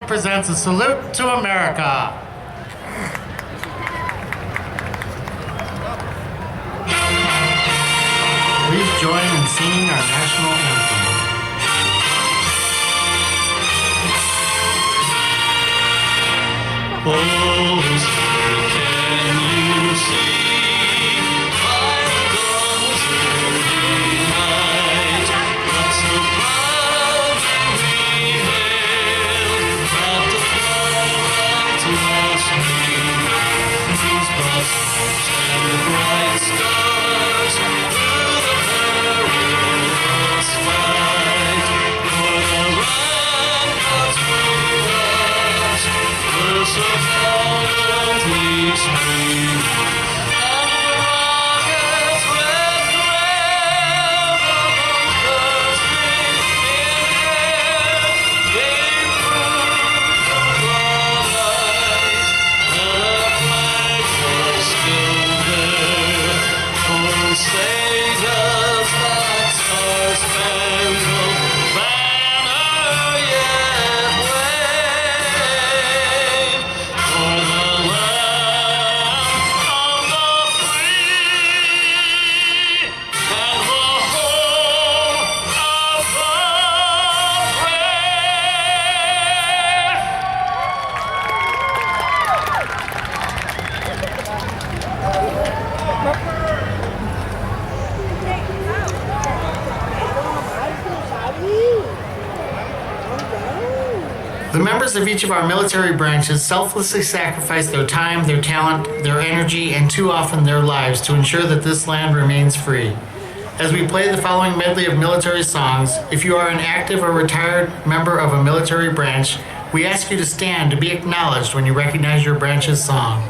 presents a salute to America. Please join in singing our national anthem. Oh, sir, can you see by the dawn's early light what so proudly we hailed at the twilight last spring, whose blossoms and bright stars through the perilous fight for the ramparts will rise, were so proudly streamed, and the rockets red glare of bursting in air gave proof of light that our flag was still there. For say does that star-spangled banner yet wave for the land of the free and the home of the brave? The members of each of our military branches selflessly sacrifice their time, their talent, their energy, and too often their lives to ensure that this land remains free. As we play the following medley of military songs, if you are an active or retired member of a military branch, we ask you to stand to be acknowledged when you recognize your branch's song.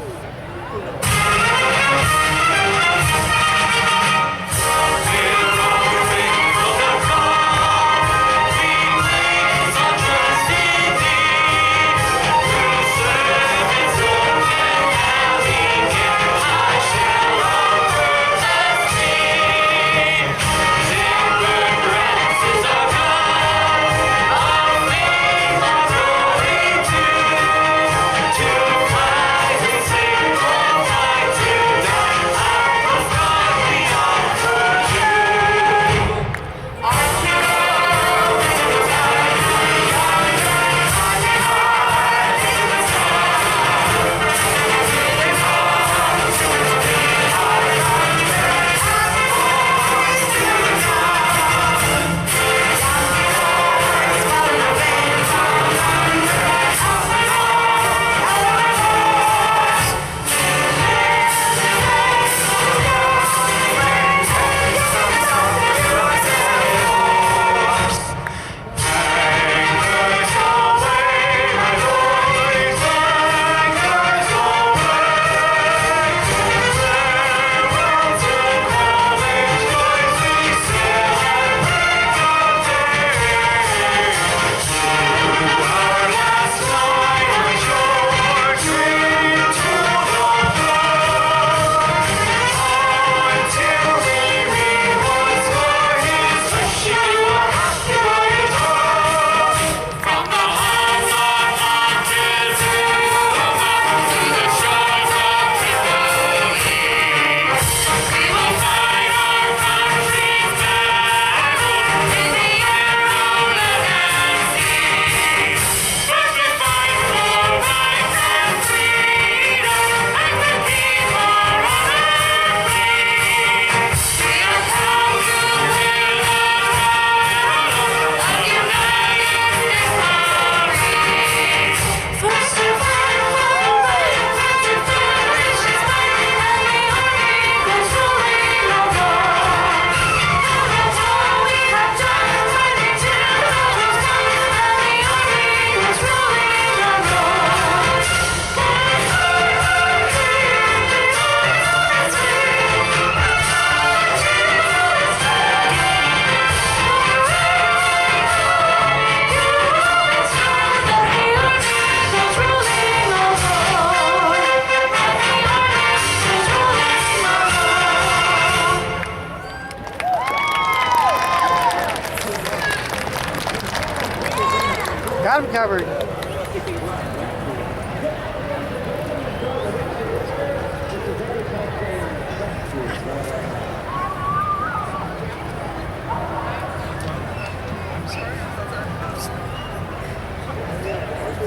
To fight and save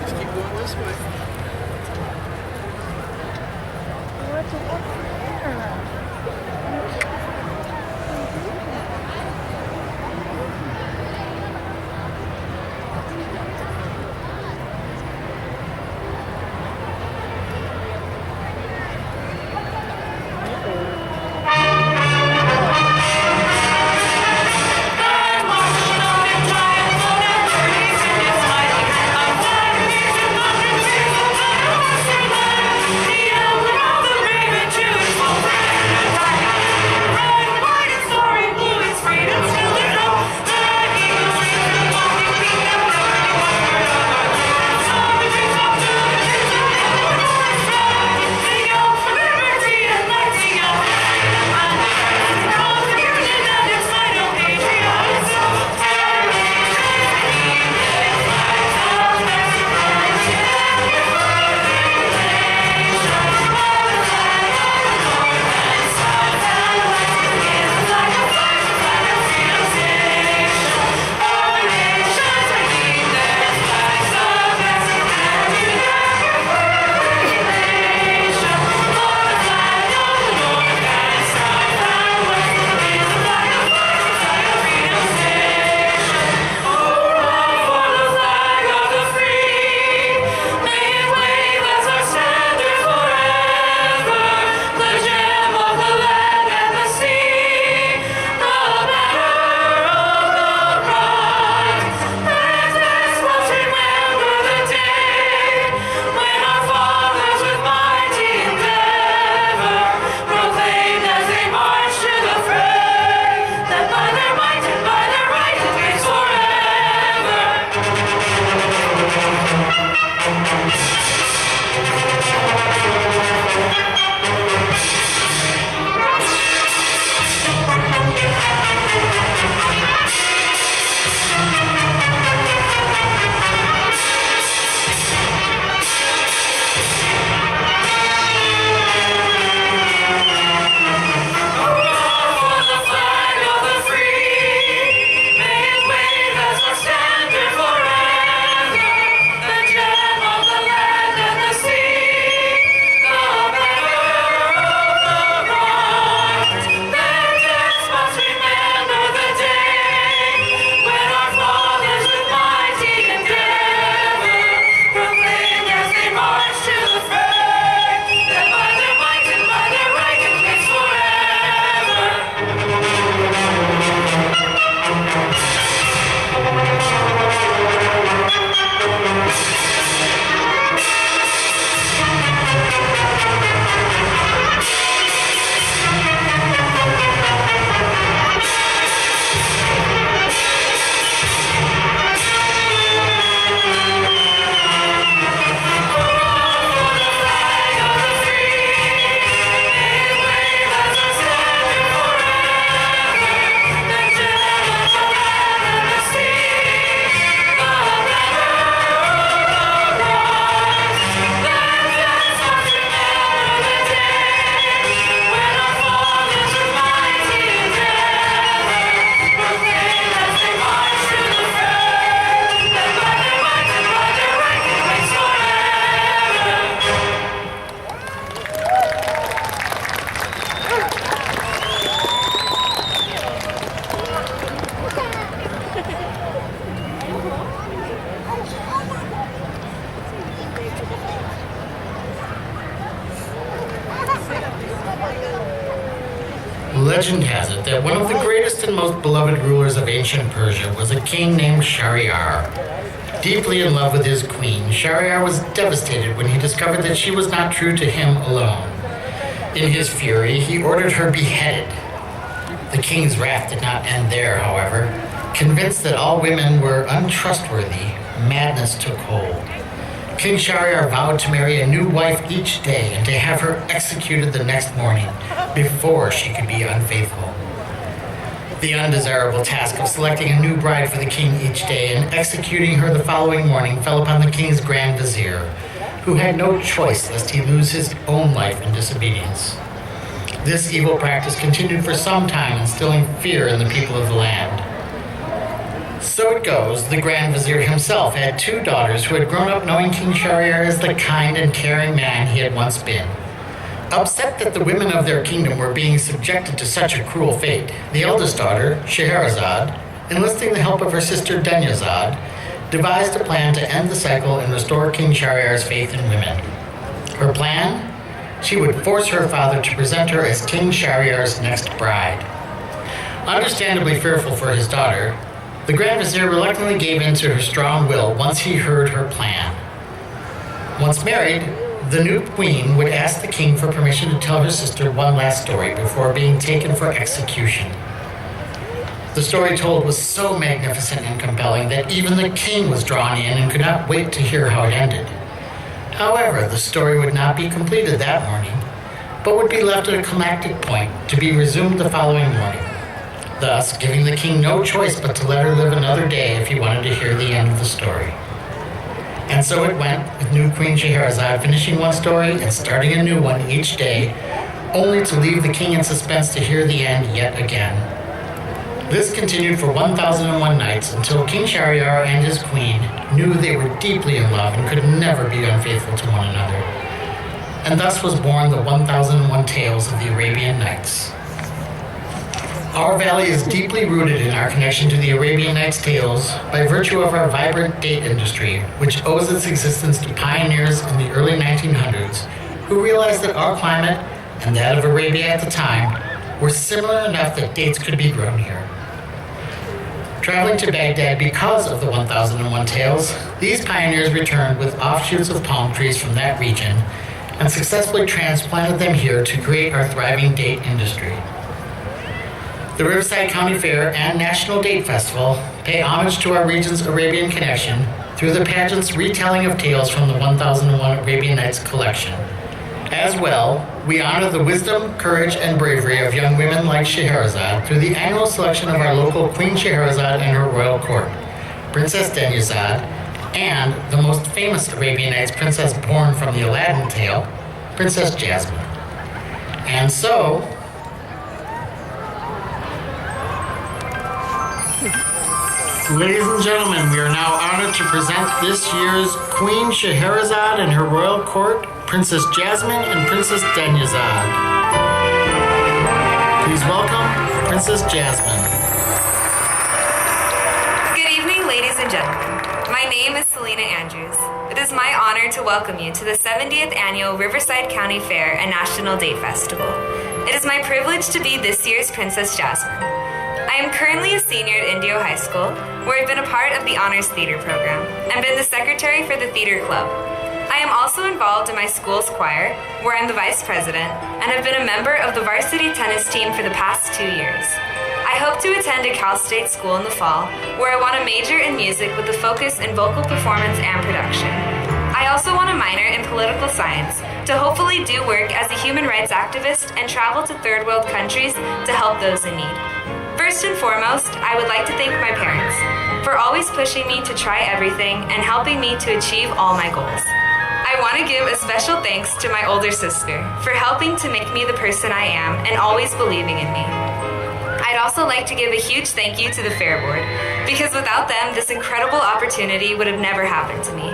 Just keep going this way. Legend has it that one of the greatest and most beloved rulers of ancient Persia was a king named Shahryar. Deeply in love with his queen, Shahryar was devastated when he discovered that she was not true to him alone. In his fury, he ordered her beheaded. The king's wrath did not end there, however. Convinced that all women were untrustworthy, madness took hold. King Shahryar vowed to marry a new wife each day and to have her executed the next morning before she could be unfaithful. The undesirable task of selecting a new bride for the king each day and executing her the following morning fell upon the king's grand vizier, who had no choice lest he lose his own life in disobedience. This evil practice continued for some time, instilling fear in the people of the land. So it goes, the Grand Vizier himself had two daughters who had grown up knowing King Scheherazade as the kind and caring man he had once been. Upset that the women of their kingdom were being subjected to such a cruel fate, the eldest daughter, Scheherazade, enlisting the help of her sister Dunyazade, devised a plan to end the cycle and restore King Scheherazad's faith in women. Her plan? She would force her father to present her as King Scheherazad's next bride. Understandably fearful for his daughter, the Grand Vizier reluctantly gave in to her strong will once he heard her plan. Once married, the new queen would ask the king for permission to tell her sister one last story before being taken for execution. The story told was so magnificent and compelling that even the king was drawn in and could not wait to hear how it ended. However, the story would not be completed that morning, but would be left at a climactic point to be resumed the following morning, thus giving the king no choice but to let her live another day if he wanted to hear the end of the story. And so it went, with new Queen Scheherazade finishing one story and starting a new one each day, only to leave the king in suspense to hear the end yet again. This continued for 1001 nights until King Scheherazade and his queen knew they were deeply in love and could never be unfaithful to one another. And thus was born the 1001 Tales of the Arabian Nights. Our valley is deeply rooted in our connection to the Arabian Nights tales by virtue of our vibrant date industry, which owes its existence to pioneers in the early 1900s who realized that our climate and that of Arabia at the time were similar enough that dates could be grown here. Traveling to Baghdad because of the 1001 Tales, these pioneers returned with offshoots of palm trees from that region and successfully transplanted them here to create our thriving date industry. The Riverside County Fair and National Date Festival pay homage to our region's Arabian connection through the pageant's retelling of tales from the 1001 Arabian Nights collection. As well, we honor the wisdom, courage, and bravery of young women like Scheherazade through the annual selection of our local Queen Scheherazade and her royal court, Princess Dunyazade, and the most famous Arabian Nights princess born from the Aladdin tale, Princess Jasmine. And so, ladies and gentlemen, we are now honored to present this year's Queen Scheherazade and her royal court, Princess Jasmine and Princess Dunyazade. Please welcome Princess Jasmine. Good evening, ladies and gentlemen. My name is Selena Andrews. It is my honor to welcome you to the 70th Annual Riverside County Fair and National Date Festival. It is my privilege to be this year's Princess Jasmine. I am currently a senior at Indio High School, where I've been a part of the Honors Theater program and been the secretary for the theater club. I am also involved in my school's choir, where I'm the vice president, and have been a member of the varsity tennis team for the past 2 years. I hope to attend a Cal State school in the fall, where I want to major in music with a focus in vocal performance and production. I also want a minor in political science to hopefully do work as a human rights activist and travel to third world countries to help those in need. First and foremost, I would like to thank my parents for always pushing me to try everything and helping me to achieve all my goals. I want to give a special thanks to my older sister for helping to make me the person I am and always believing in me. I'd also like to give a huge thank you to the Fair Board, because without them, this incredible opportunity would have never happened to me.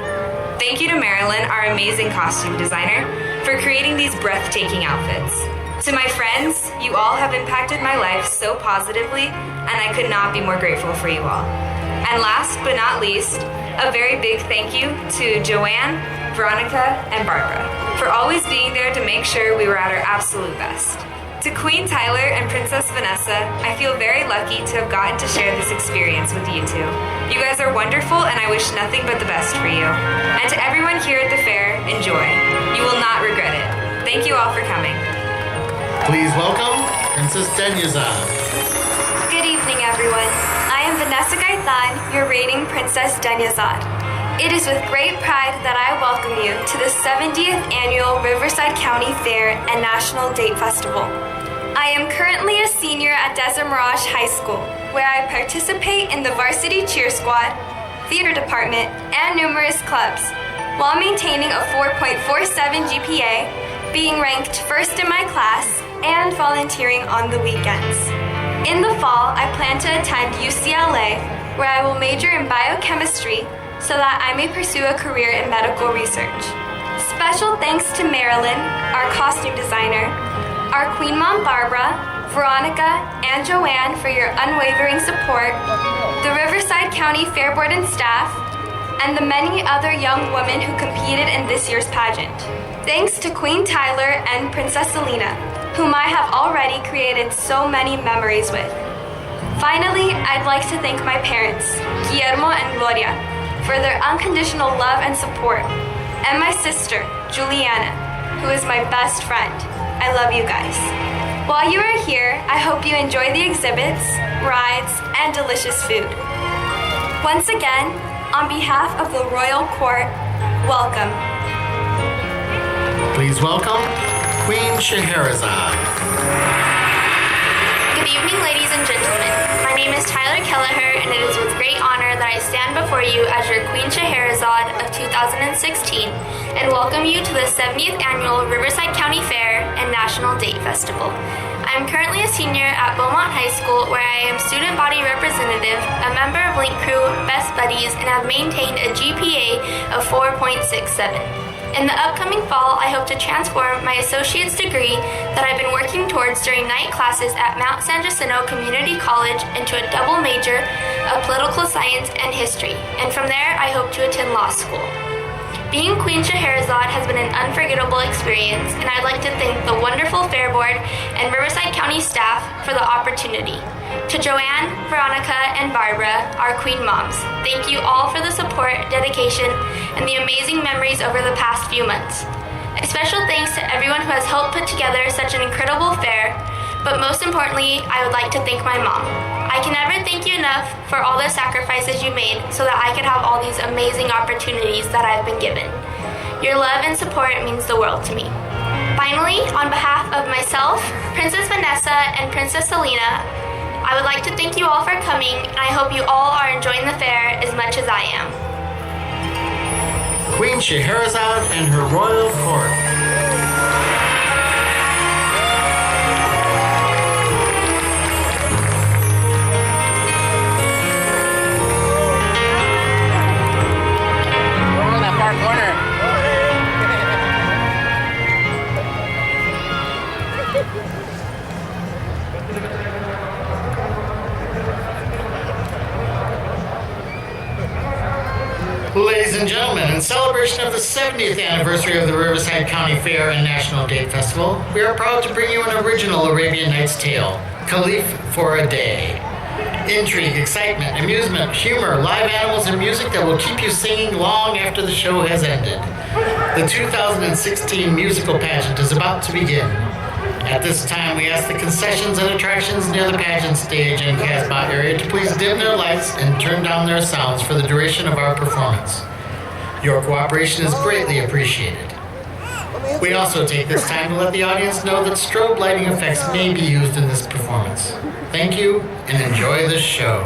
Thank you to Marilyn, our amazing costume designer, for creating these breathtaking outfits. To my friends, you all have impacted my life so positively, and I could not be more grateful for you all. And last but not least, a very big thank you to Joanne, Veronica, and Barbara for always being there to make sure we were at our absolute best. To Queen Tyler and Princess Vanessa, I feel very lucky to have gotten to share this experience with you two. You guys are wonderful, and I wish nothing but the best for you. And to everyone here at the fair, enjoy. You will not regret it. Thank you all for coming. Please welcome Princess Dunyazade. Good evening, everyone. I am Vanessa Gaytan, your reigning Princess Dunyazade. It is with great pride that I welcome you to the 70th Annual Riverside County Fair and National Date Festival. I am currently a senior at Desert Mirage High School, where I participate in the varsity cheer squad, theater department, and numerous clubs, while maintaining a 4.47 GPA, being ranked first in my class, and volunteering on the weekends. In the fall, I plan to attend UCLA, where I will major in biochemistry so that I may pursue a career in medical research. Special thanks to Marilyn, our costume designer, our Queen Mom Barbara, Veronica, and Joanne for your unwavering support, the Riverside County Fair Board and staff, and the many other young women who competed in this year's pageant. Thanks to Queen Tyler and Princess Selena, whom I have already created so many memories with. Finally, I'd like to thank my parents, Guillermo and Gloria, for their unconditional love and support, and my sister, Juliana, who is my best friend. I love you guys. While you are here, I hope you enjoy the exhibits, rides, and delicious food. Once again, on behalf of the Royal Court, welcome. Please welcome Queen Scheherazade. Good evening, ladies and gentlemen. My name is Tyler Kelleher, and it is with great honor that I stand before you as your Queen Scheherazade of 2016 and welcome you to the 70th Annual Riverside County Fair and National Date Festival. I am currently a senior at Beaumont High School, where I am student body representative, a member of Link Crew, Best Buddies, and have maintained a GPA of 4.67. In the upcoming fall, I hope to transform my associate's degree that I've been working towards during night classes at Mount San Jacinto Community College into a double major of political science and history, and from there I hope to attend law school. Being Queen Scheherazade has been an unforgettable experience, and I'd like to thank the wonderful Fair Board and Riverside County staff for the opportunity. To Joanne, Veronica, and Barbara, our Queen Moms, thank you all for the support, dedication, and the amazing memories over the past few months. A special thanks to everyone who has helped put together such an incredible fair, but most importantly, I would like to thank my mom. I can never thank you enough for all the sacrifices you made so that I could have all these amazing opportunities that I've been given. Your love and support means the world to me. Finally, on behalf of myself, Princess Vanessa, and Princess Selena, I would like to thank you all for coming, and I hope you all are enjoying the fair as much as I am. Queen Scheherazade and her royal court. Ladies and gentlemen, in celebration of the 70th anniversary of the Riverside County Fair and National Date Festival, we are proud to bring you an original Arabian Nights tale, Caliph for a Day. Intrigue, excitement, amusement, humor, live animals, and music that will keep you singing long after the show has ended. The 2016 musical pageant is about to begin. At this time, we ask the concessions and attractions near the pageant stage and Casbah area to please dim their lights and turn down their sounds for the duration of our performance. Your cooperation is greatly appreciated. We also take this time to let the audience know that strobe lighting effects may be used in this performance. Thank you, and enjoy the show.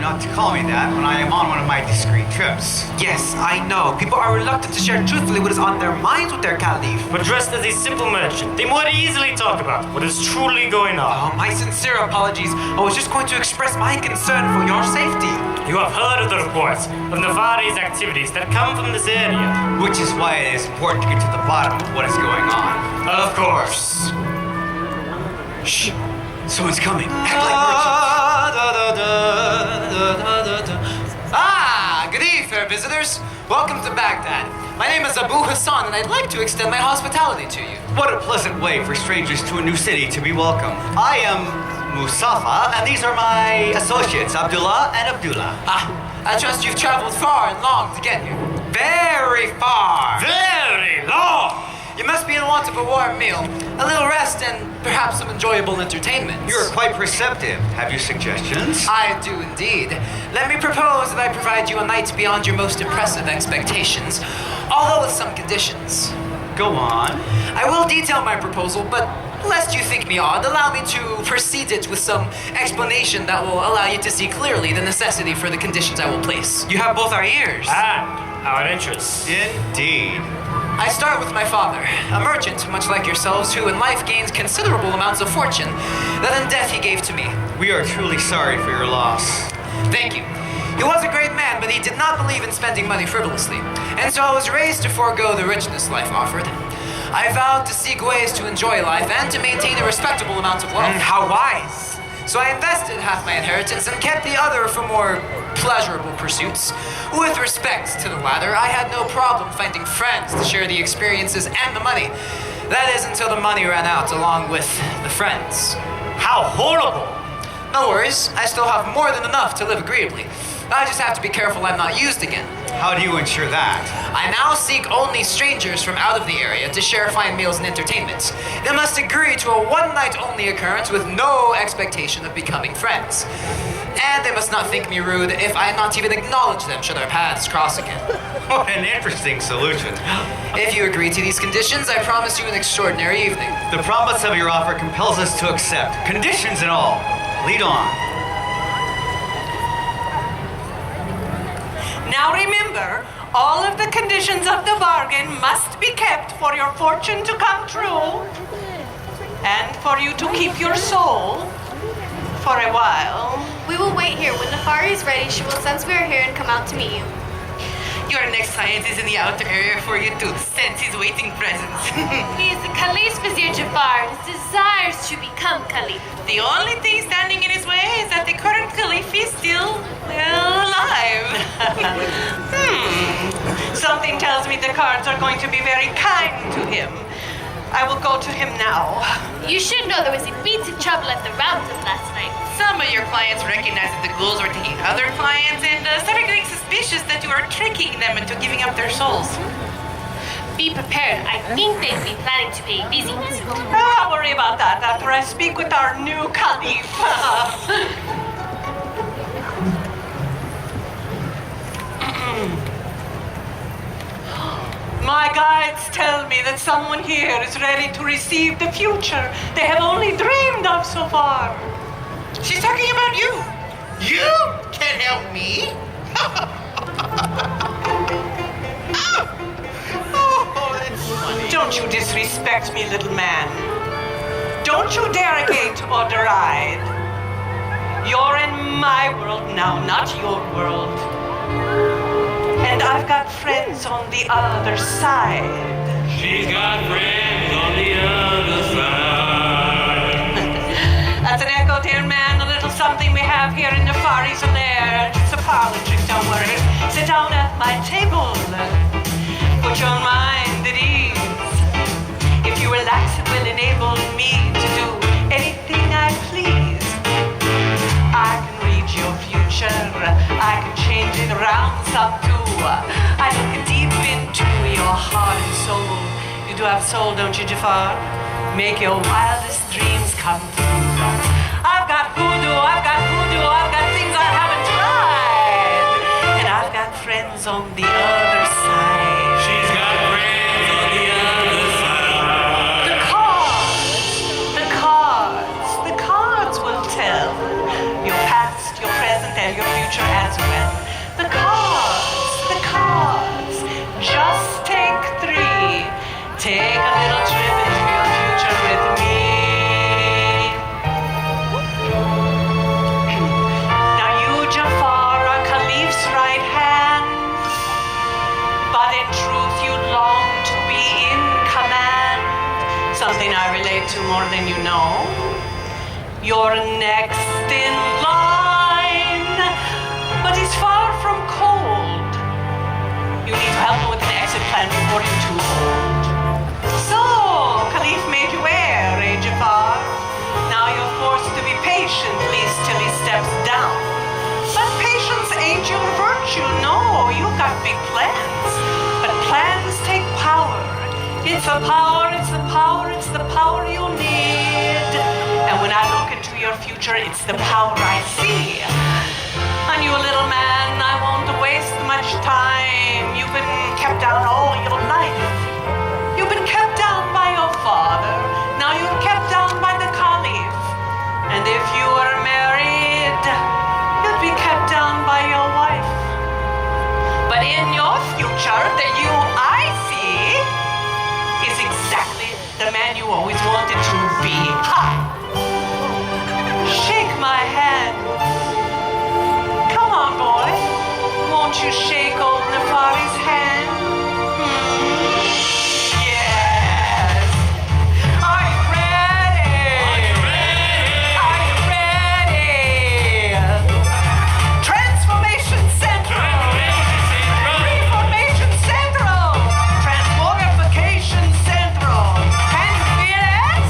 not to call me that when I am on one of my discreet trips. Yes, I know. People are reluctant to share truthfully what is on their minds with their Caliph. But dressed as a simple merchant, they more easily talk about what is truly going on. Oh, my sincere apologies. I was just going to express my concern for your safety. You have heard of the reports of Navari's activities that come from this area. Which is why it is important to get to the bottom of what is going on. Of course. Shh. Someone's coming. Act like merchants. Ah, good evening, fair visitors. Welcome to Baghdad. My name is Abou Hassan, and I'd like to extend my hospitality to you. What a pleasant way for strangers to a new city to be welcome. I am Musafa, and these are my associates, Abdullah and Abdullah. I trust you've traveled far and long to get here. Very far. Very long! You must be in want of a warm meal, a little rest, and perhaps some enjoyable entertainment. You're quite perceptive. Have you suggestions? I do indeed. Let me propose that I provide you a night beyond your most impressive expectations, although with some conditions. Go on. I will detail my proposal, but lest you think me odd, allow me to precede it with some explanation that will allow you to see clearly the necessity for the conditions I will place. You have both our ears. And our interests. Indeed. I start with my father, a merchant, much like yourselves, who in life gains considerable amounts of fortune that in death he gave to me. We are truly sorry for your loss. Thank you. He was a great man, but he did not believe in spending money frivolously, and so I was raised to forego the richness life offered. I vowed to seek ways to enjoy life and to maintain a respectable amount of wealth. How wise! So I invested half my inheritance and kept the other for more pleasurable pursuits. With respect to the latter, I had no problem finding friends to share the experiences and the money. That is until the money ran out along with the friends. How horrible! No worries, I still have more than enough to live agreeably. I just have to be careful I'm not used again. How do you ensure that? I now seek only strangers from out of the area to share fine meals and entertainments. They must agree to a one-night-only occurrence with no expectation of becoming friends. And they must not think me rude if I not even acknowledge them should our paths cross again. What an interesting solution. If you agree to these conditions, I promise you an extraordinary evening. The promise of your offer compels us to accept, conditions and all. Lead on. Now remember, all of the conditions of the bargain must be kept for your fortune to come true and for you to keep your soul for a while. We will wait here. When Nafari is ready, she will sense we are here and come out to meet you. Your next client is in the outer area for you to sense his waiting presence. He is the Caliph's Vizier Jafar and desires to become Caliph. The only thing standing in his way is that the current Caliph is still, well, alive. Something tells me the cards are going to be very kind to him. I will go to him now. You should know there was a beat of trouble at the Roundel last night. Some of your clients recognize that the ghouls are taking other clients and started getting suspicious that you are tricking them into giving up their souls. Be prepared. I think they've been planning to pay a visit. I'll worry about that after I speak with our new Caliph. My guides tell me that someone here is ready to receive the future they have only dreamed of so far. She's talking about you. You can help me. Oh, that's funny. Don't you disrespect me, little man. Don't you derogate or deride. You're in my world now, not your world. And I've got friends on the other side. She's got friends on the other side. That's an echo, dear man. A little something we have here in the Fari's lair. It's a parlor trick, don't worry. Sit down at my table. Put your mind at ease. If you relax, it will enable me to do anything I please. I can read your future. I can change it around some too. I look deep into your heart and soul. You do have soul, don't you, Jafar? Make your wildest dreams come true. I've got voodoo, I've got things I haven't tried. And I've got friends on the other side. She's got friends on the other side. The cards will tell your past, your present, and your future. something I relate to more than you know. You're next in line, but he's far from cold. You need to help him with an exit plan before he's too old. So, Caliph made you heir, Jafar. Now you're forced to be patient, at least till he steps down. But patience ain't your virtue, no. You've got big plans. But plans take power. It's the power, it's the power, it's the power you need. And when I look into your future, it's the power I see. And you little man, I won't waste much time. You've been kept down all your life. You've been kept down by your father. Now you're kept down by the Caliph. And if you were married, you'd be kept down by your wife. But in your future, the you I see is exactly the man you always wanted to be. Ha! Shake my hand. Come on, boy. Won't you shake old Nefari's hand? Yes. Are you ready? Are you ready? Are you ready? Transformation Central. Reformation Central. Transmogrification Central. Can you feel it?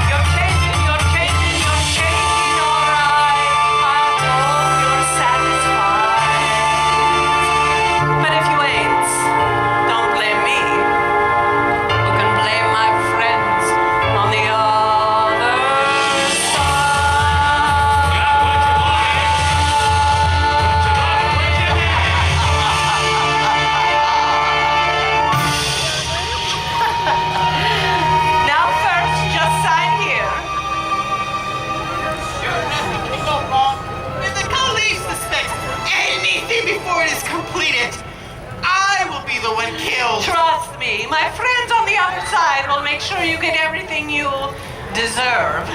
You're changing, you're changing, you're changing, all right. I hope you're satisfied. But if you ain't, don't blame me. You can blame my friends on the other side. Now first, just sign here. Nothing can go wrong. If the Caliph suspects anything before it is completed, I will be the one killed. Trust me, my friends on the other side will make sure you get everything you deserve.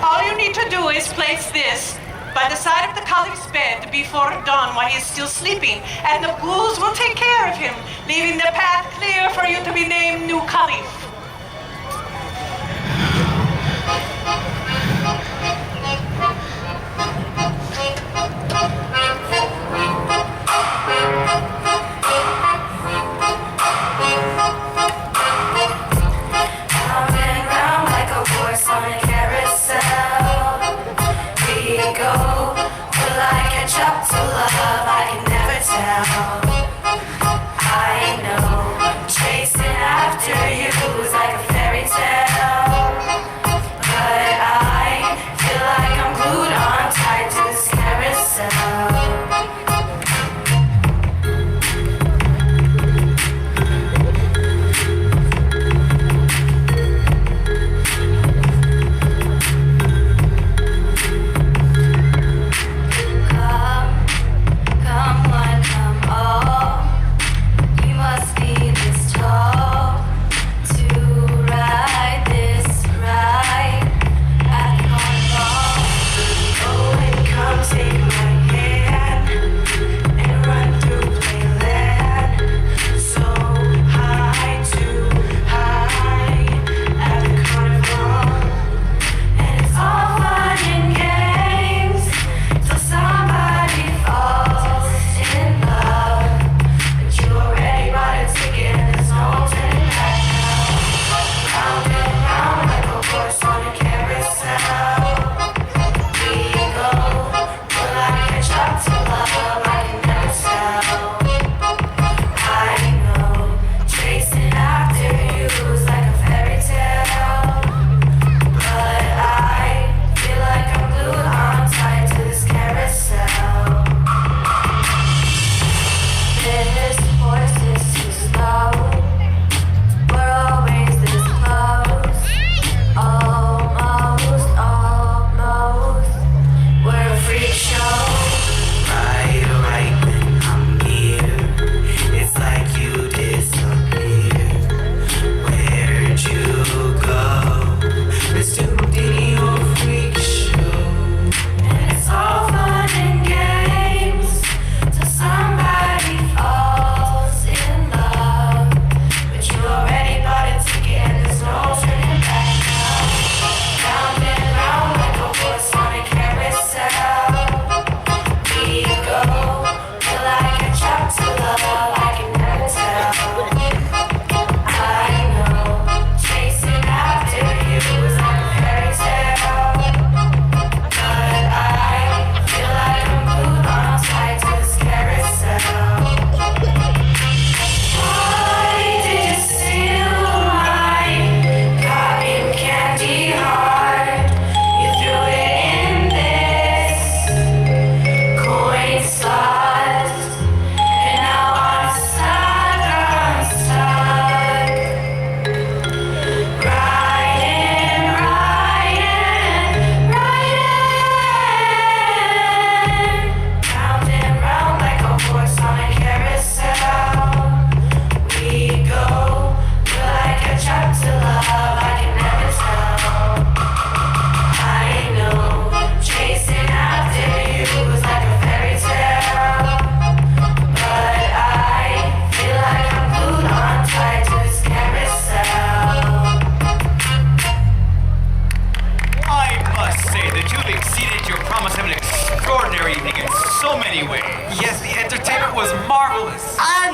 All you need to do is place this by the side of the Caliph's bed before dawn while he's still sleeping, and the ghouls will take care of him, leaving the path clear for you to be named new Caliph. Coming round like a horse on a carousel. We go, will I catch up to love? I can never tell. I know, chasing after you is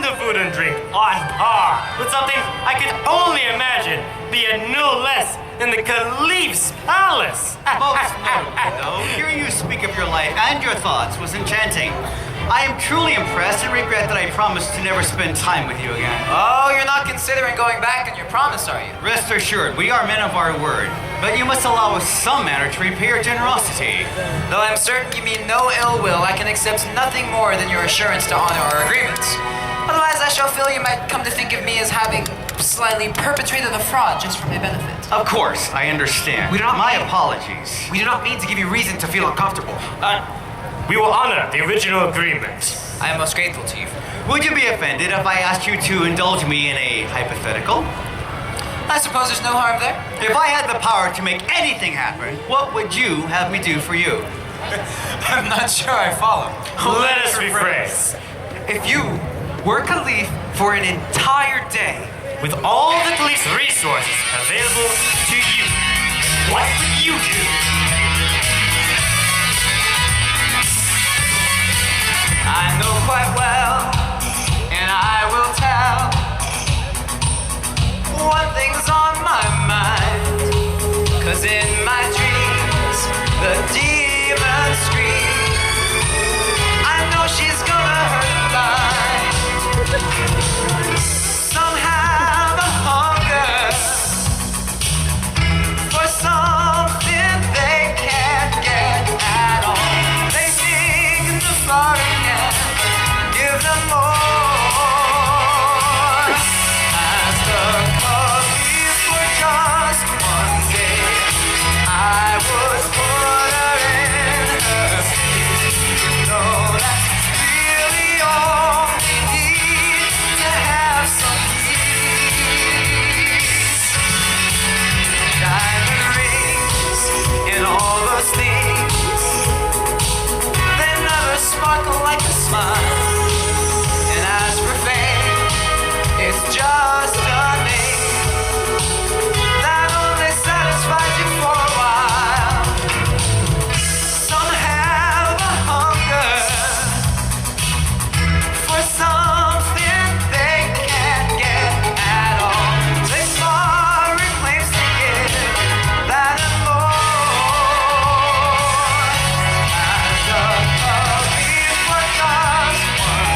the food and drink on par with something I could only imagine being no less than the Caliph's palace. Most notably, though, hearing you speak of your life and your thoughts was enchanting. I am truly impressed and regret that I promised to never spend time with you again. Oh, you're not considering going back on your promise, are you? Rest assured, we are men of our word, but you must allow us some manner to repay your generosity. Though I'm certain you mean no ill will, I can accept nothing more than your assurance to honor our agreements. Otherwise, I shall feel you might come to think of me as having slightly perpetrated a fraud just for my benefit. Of course, I understand. My apologies. We do not mean to give you reason to feel uncomfortable. We will honor the original agreement. I am most grateful to you. Would you be offended if I asked you to indulge me in a hypothetical? I suppose there's no harm there. If I had the power to make anything happen, what would you have me do for you? I'm not sure I follow. Let us rephrase. If you were Caliph for an entire day, With all the police resources available to you, what would you do? I know quite well, and I will tell. One thing's on my mind, 'cause in my dreams, the demons scream. I know she's gonna hurt mine. Some have a hunger for something they can't get at all. They sing the far again, give them more. As the coffees for just one day, I would put her in her place. You know that's really all we need to have some peace. Diamond rings and all those things, they never sparkle like a smile. And as for fame, it's just a name that only satisfies you for a while. Some have a hunger for something they can't get at all. They foreign claims to give that and more. As a puppy for just one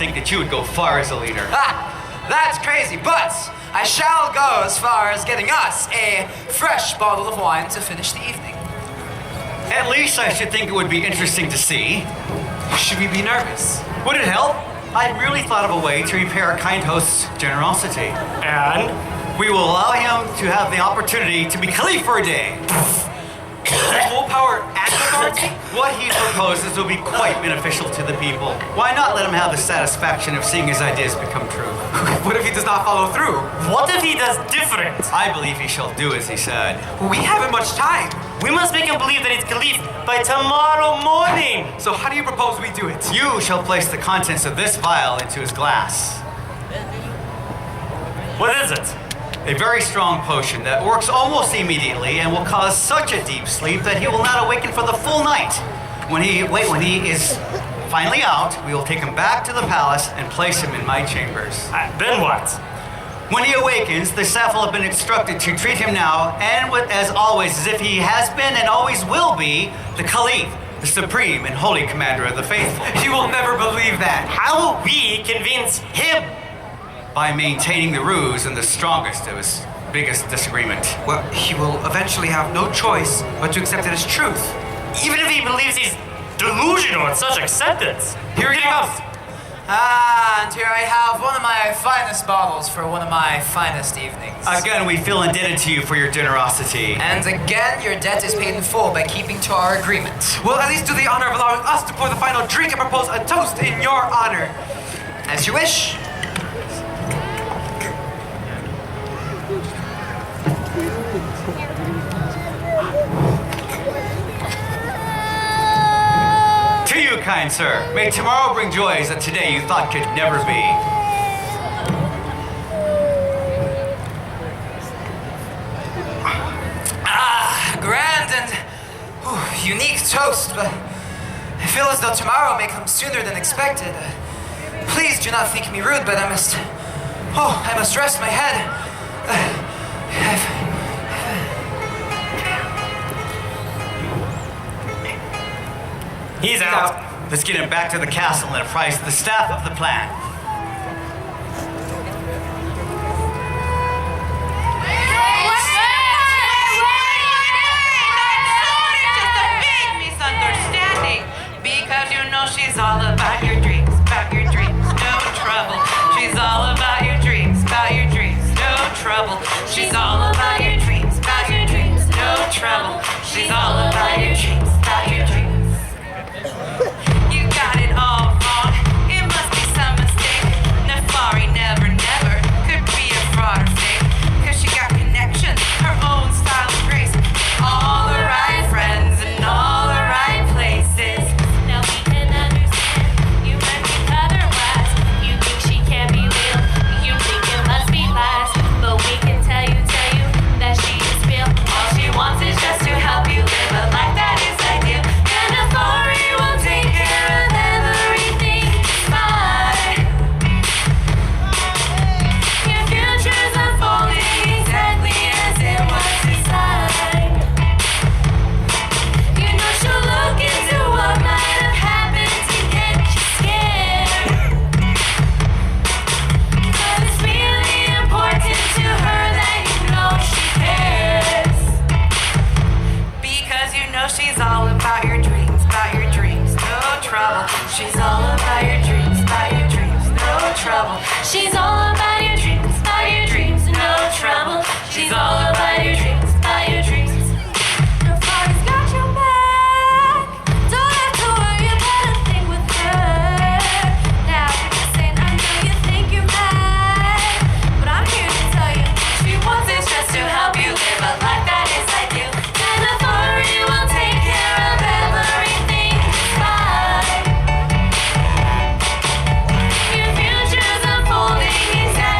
think that you would go far as a leader. That's crazy, but I shall go as far as getting us a fresh bottle of wine to finish the evening. At least I should think it would be interesting to see. Should we be nervous? Would it help? I merely thought of a way to repay our kind host's generosity. And We will allow him to have the opportunity to be Caliph for a day. Full power and authority? What he proposes will be quite beneficial to the people. Why not let him have the satisfaction of seeing his ideas become true? What if he does not follow through? what if he does different? I believe he shall do as he said. We haven't much time. We must make him believe that he's Caliph by tomorrow morning. So how do you propose we do it? You shall place the contents of this vial into his glass. What is it? A very strong potion that works almost immediately and will cause such a deep sleep that he will not awaken for the full night. When he is finally out, we will take him back to the palace and place him in my chambers. Then what? When he awakens, the staff will have been instructed to treat him now and as always, as if he has been and always will be the Caliph, the supreme and holy commander of the faithful. You will never believe that. How will we convince him? By maintaining the ruse and the strongest of his biggest disagreement. Well, he will eventually have no choice but to accept it as truth. Even if he believes he's delusional in such acceptance. Here he comes. And here I have one of my finest bottles for one of my finest evenings. Again, we feel indebted to you for your generosity. And again, your debt is paid in full by keeping to our agreement. Well, at least do the honor of allowing us to pour the final drink and propose a toast in your honor. As you wish. To you, kind sir, may tomorrow bring joys that today you thought could never be. Grand and unique toast, but I feel as though tomorrow may come sooner than expected. Please do not think me rude, but I must rest my head. He's out. Let's get him back to the castle and apprise the staff of the plan. Misunderstanding, because you know she's all about your dreams, no trouble. She's all about your dreams, no trouble. She's all about your dreams, no trouble. She's all about your dreams, You got it all wrong. It must be some mistake. Nefari never could be a fraud or fake. 'Cause she got connections, her own style and grace. All the right friends in all the right places. Now we can understand you might think otherwise. You think she can't be real. You think it must be lies. But we can tell you that she is real. All she wants is just to help you live a life that is ideal. And authority will take care of everything. Fine. Your future's unfolding exactly as it was designed. You know she'll look into what might have happened to get you scared. But it's really important to her that you know she cares. Because you know she's all about your dreams, no trouble. She's all about your dreams, no trouble. She's all about your dreams, no trouble. She's all about your dreams, Nobody's got your back. Don't have to worry about a thing with her. Now you're just saying, I know you think you're mad, but I'm here to tell you, she wants is just to help you live a life that is ideal. And authority will take care of everything. Fine. Your future's unfolding exactly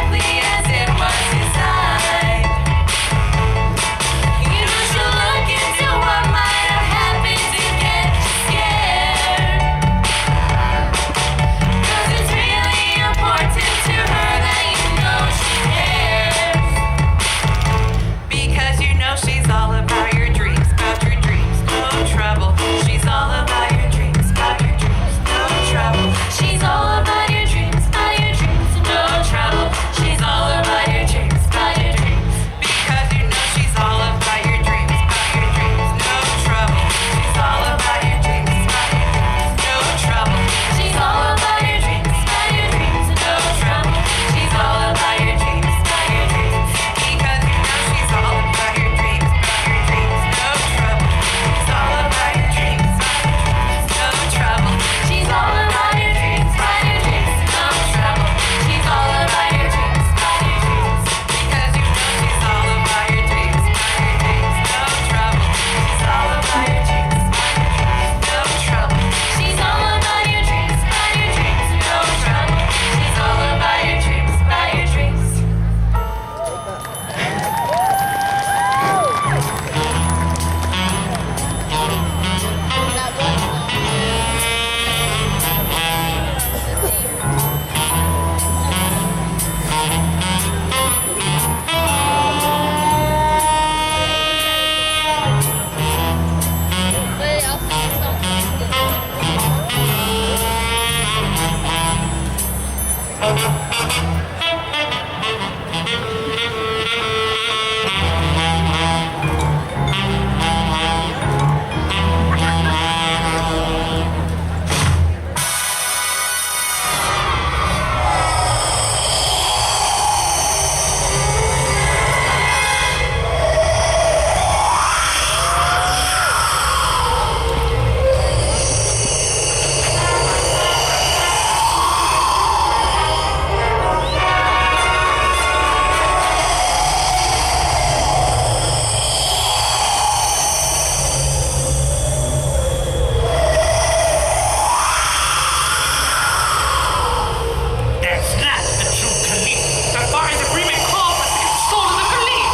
That's not the true Caliph. The Fari's agreement calls us to get the soul of the Caliph.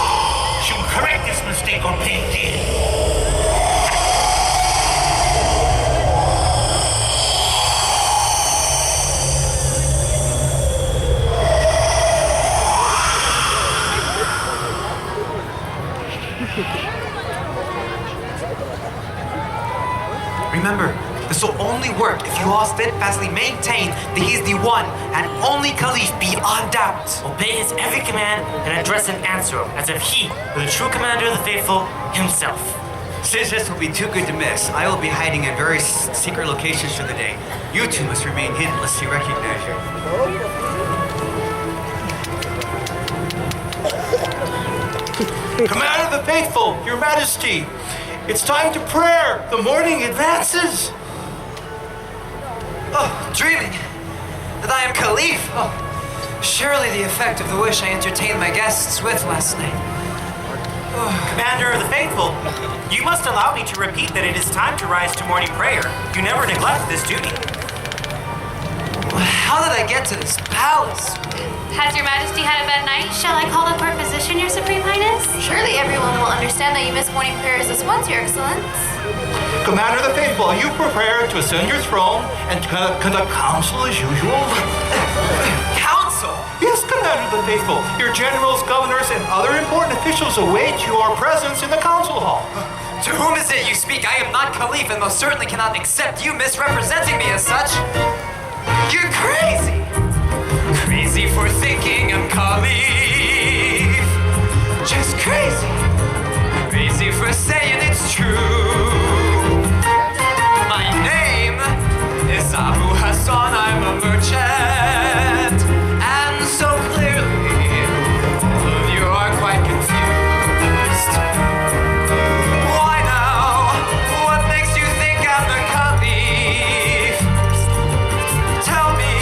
Should we correct this mistake or pay dearly? Remember, this will only work if you all steadfastly maintain that he is the one and only Caliph beyond doubt. Obey his every command and address and answer him as if he were the true commander of the faithful himself. Since this will be too good to miss, I will be hiding in very secret locations for the day. You two must remain hidden lest he recognize you. Commander of the faithful, your majesty, it's time to prayer. The morning advances. Oh, dreaming that I am Caliph. Oh, surely the effect of the wish I entertained my guests with last night. Commander of the faithful, you must allow me to repeat that it is time to rise to morning prayer. You never neglect this duty. How did I get to this palace? Has your majesty had a bad night? Shall I call up our physician, your supreme highness? Surely everyone will understand that you miss morning prayers this once, your excellence. Commander of the faithful, are you prepared to ascend your throne and conduct council as usual? Council? Yes, Commander of the faithful. Your generals, governors, and other important officials await your presence in the council hall. To whom is it you speak? I am not Caliph and most certainly cannot accept you misrepresenting me as such. You're crazy! Crazy for thinking I'm Caliph. Just crazy. Crazy for saying it's true. My name is Abou Hassan, I'm a merchant. And so clearly, all of you are quite confused. Why now? What makes you think I'm the Caliph? Tell me,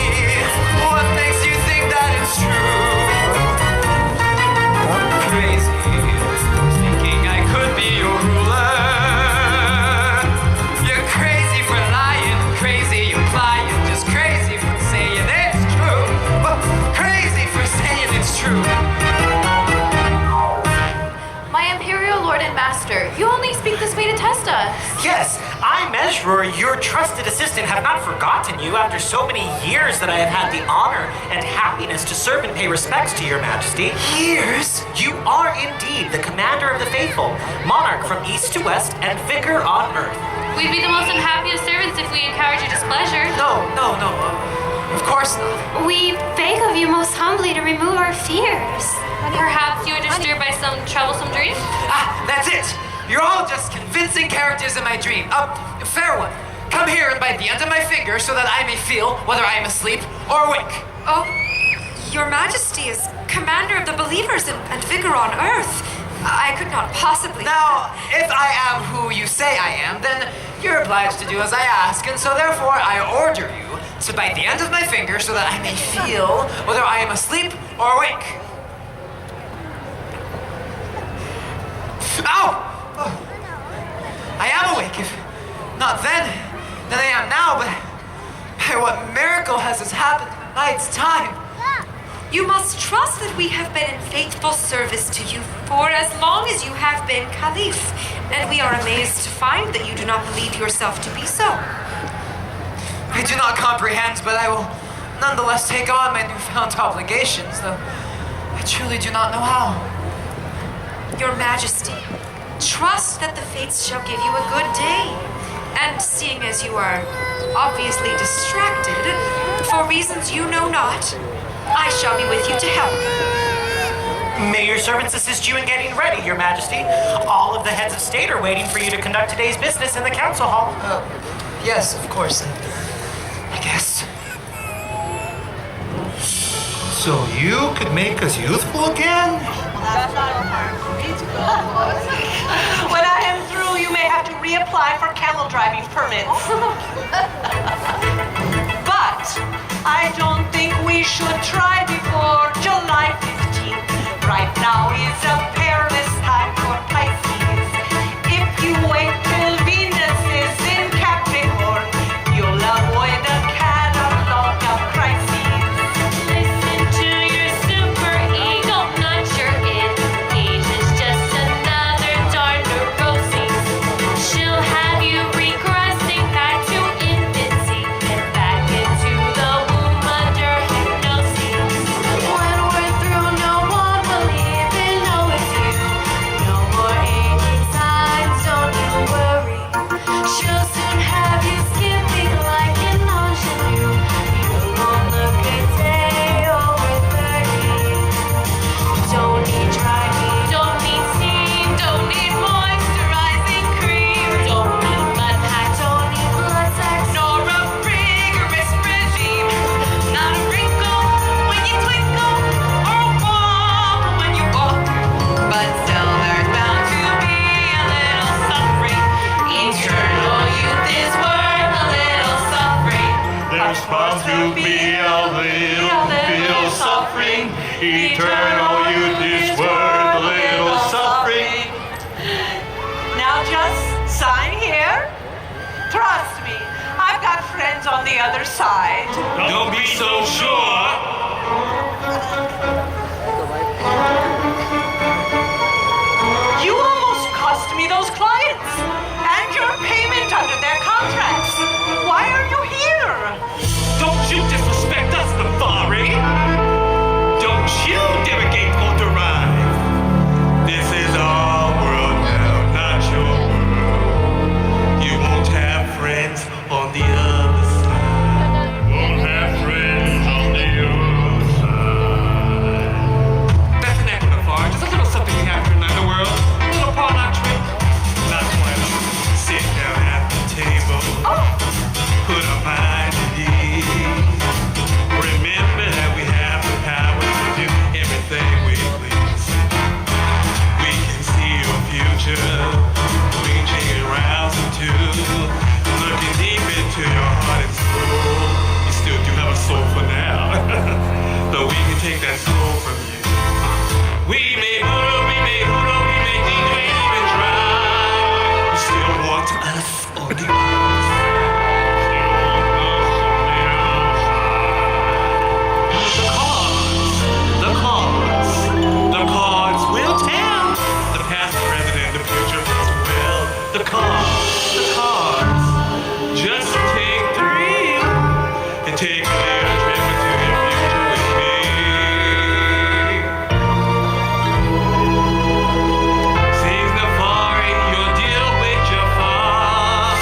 what makes you think that it's true? Crazy, thinking I could be your ruler. You're crazy for lying, crazy you're lying, just crazy for saying it's true. Crazy for saying it's true. My imperial lord and master, you only speak this way to test us. Yes, I, Mesrour, your trusted assistant, have not forgotten you after so many years that I have had the honor and happiness to serve and pay respects to your majesty. Years? You are indeed the commander of the faithful, monarch from east to west, and vicar on earth. We'd be the most unhappy of servants if we encourage your displeasure. No. Of course not. We beg of you most humbly to remove our fears. Perhaps you are disturbed by some troublesome dream? Ah, that's it! You're all just convincing characters in my dream. Fair one. Come here and bite the end of my finger so that I may feel whether I am asleep or awake. Oh, your majesty is commander of the believers and vicar on earth. I could not possibly... Now, if I am who you say I am, then you're obliged to do as I ask, and so therefore I order you to bite the end of my finger so that I may feel whether I am asleep or awake. Ow! Oh. I am awake. If not then I am now, but by what miracle has this happened in a night's time? You must trust that we have been in faithful service to you for as long as you have been Caliph, and we are amazed to find that you do not believe yourself to be so. I do not comprehend, but I will nonetheless take on my newfound obligations, though I truly do not know how. Your Majesty, trust that the fates shall give you a good day, and And seeing as you are obviously distracted, for reasons you know not, I shall be with you to help. May your servants assist you in getting ready, Your Majesty. All of the heads of state are waiting for you to conduct today's business in the council hall. Yes, of course. I guess. So you could make us youthful again? When I am through, you may have to reapply for camel driving permits. But I don't think we should try before July 15th. Right now is a perilous time for Pisces. If you wait till Venus is in Capricorn, you'll avoid the catalog of crises. Listen to your super ego, not your id. Age is just another darn neuroses. She'll have you regressing back to infancy and back into the womb under hypnosis. When we're through, no one will even know it's you. No more aging signs, don't you worry. She'll soon have you skipping like an ingenue. You won't look a day over 30. Don't need dry heat, don't need steam, don't need moisturizing cream, don't need mud pack, don't need blood sex, nor a rigorous regime. Not a wrinkle when you twinkle, or a wobble when you walk. But still there's bound to be a little suffering. Eternal youth is worth a little suffering. There's bound to be a little suffering. Eternal youth is worth a little suffering. Now just sign here. Trust me, I've got friends on the other side. Don't be so sure. You almost cost me those clients and your payment under their contracts. Why are you here? Don't you disrespect us, Nefari. Don't you derogate or derive. This is our world now, not your world. You won't have friends on the other side. Won't have friends on the other side. That's an echo, Nefari. Just a little something we have here in the underworld. A little parlor trick. Not quite. Sit down at the table. Put our mind at ease. Remember that we have the power to do everything we please. We can see your future, reaching around to looking deep into your heart and soul. You still do have a soul for now, but we can take that soul from you. We may hoodoo, we may hoodoo, we may DJ, even try. You still want us on the other side. The cards will tell. The past, the present, and the future as well. The cards. Just take 3 and take a little trip into your future with me. Sings Nefari, your deal with your father.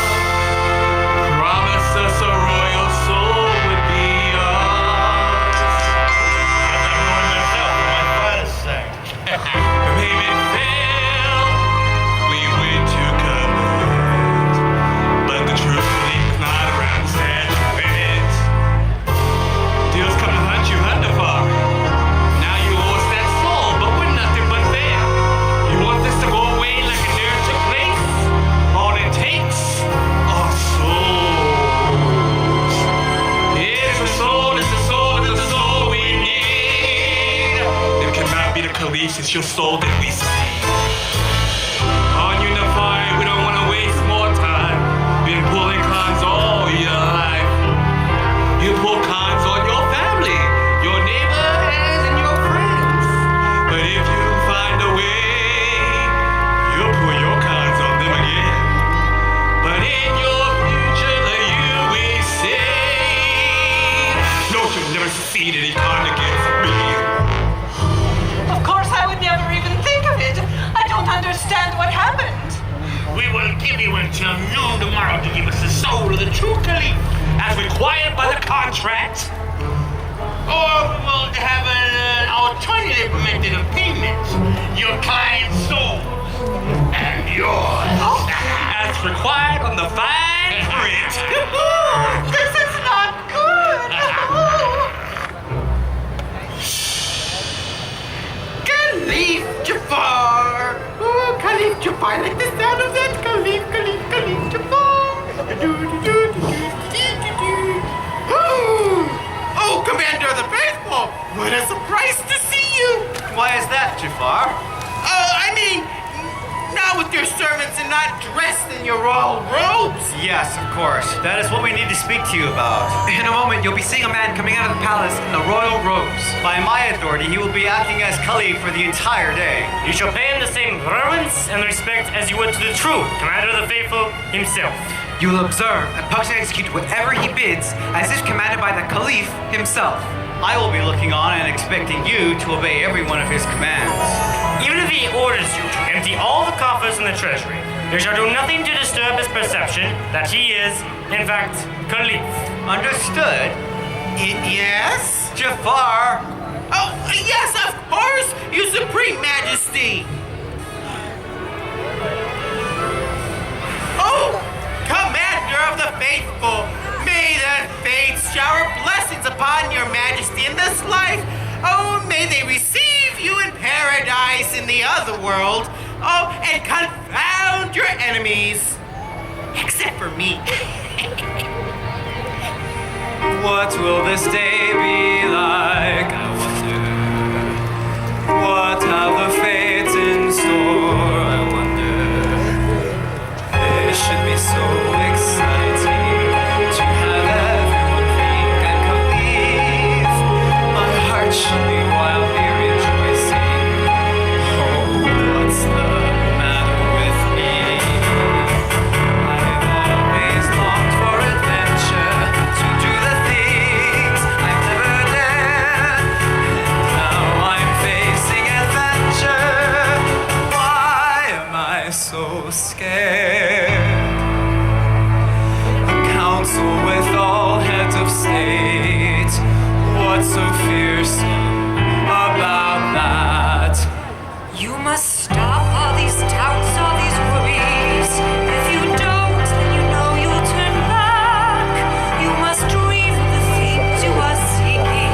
Promise us a royal soul would be yours. Payment failed, we went to covenant, but the truth is not around sad winds. Deals come to hunt you, Nefari. Now you owe us that soul, but we're nothing but fair. You want this to go away like it never took place? All it takes are souls. It's the soul, it's the soul, it's the soul we need. It cannot be the Caliph, it's your soul that we see. On you, Nefari, we don't want to waste more time. Been pulling cons all your life. You pull cons on your family, your neighbors, and your friends. But if you find a way, you'll pull your cons on them again. But in your future, the you we say, no, you'll never succeed any con against me. Of course, I would never even think of it. I don't understand what happened. We will give you until noon tomorrow to give us a the true Caliph, as required by the contract. Or we'll have an alternative method of payment. Your client's soul and yours. As required on the fine print. This is not good. Caliph Jafar. Oh, Caliph Jafar. I like the sound of that. Caliph Jafar. Oh, Commander of the Faithful. What a surprise to see you. Why is that, Jafar? Not with your servants and not dressed in your royal robes. Yes, of course. That is what we need to speak to you about. In a moment, you'll be seeing a man coming out of the palace in the royal robes. By my authority, he will be acting as Caliph for the entire day. You shall pay him the same reverence and respect as you would to the true Commander of the Faithful himself. You will observe and punctually execute whatever he bids, as if commanded by the Caliph himself. I will be looking on and expecting you to obey every one of his commands. Even if he orders you to empty all the coffers in the treasury, you shall do nothing to disturb his perception that he is, in fact, Caliph. Understood? Yes? Jafar! Oh, yes, of course, Your Supreme Majesty! Oh, Commander of the Faithful, may the fates shower blessings upon Your Majesty in this life. Oh, may they receive you in paradise in the other world. Oh, and confound your enemies. Except for me. What will this day be like, I wonder? What have the fates in store, I wonder? It should be so exciting to have everyone think I'm Caliph. My heart should be wildly rejoicing. Oh, what's the matter with me? I've always longed for adventure, to do the things I've never dared. And now I'm facing adventure. Why am I so scared? A council with all heads of state. What's so fearsome about that? You must stop all these doubts, all these worries. If you don't, then you know you'll turn back. You must dream of the things you are seeking.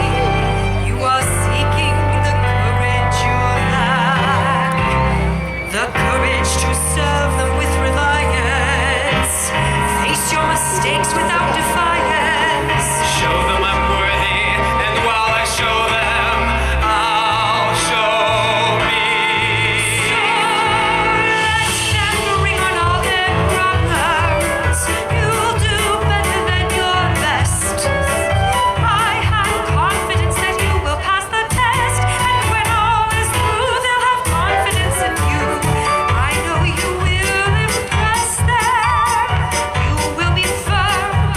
You are seeking the courage you lack. The courage to serve them with reliance. Face your mistakes without defiance. Show them I'm worthy, and while I show them, I'll show me. Let them ring on all their problems. You'll do better than your best. I have confidence that you will pass the test. And when all is through, they'll have confidence in you. I know you will impress them. You will be firm,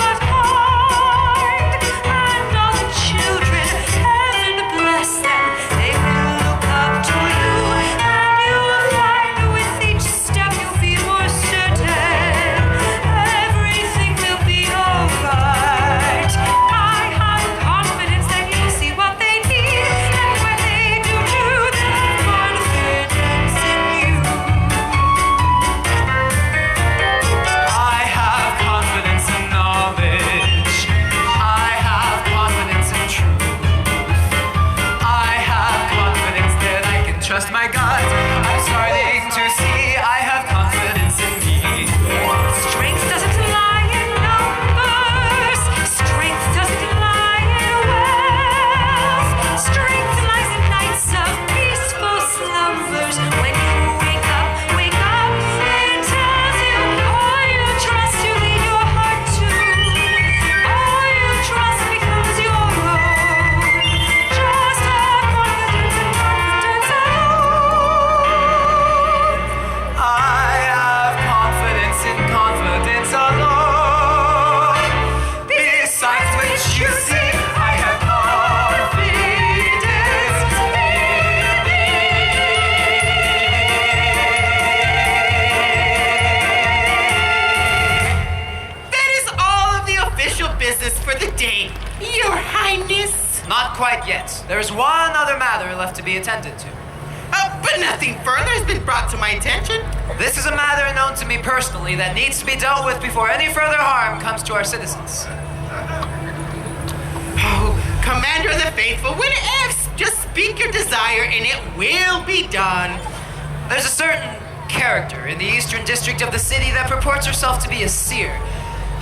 Not quite yet. There is one other matter left to be attended to. But nothing further has been brought to my attention. This is a matter known to me personally that needs to be dealt with before any further harm comes to our citizens. Oh, Commander of the Faithful, when asked, just speak your desire and it will be done. There's a certain character in the eastern district of the city that purports herself to be a seer.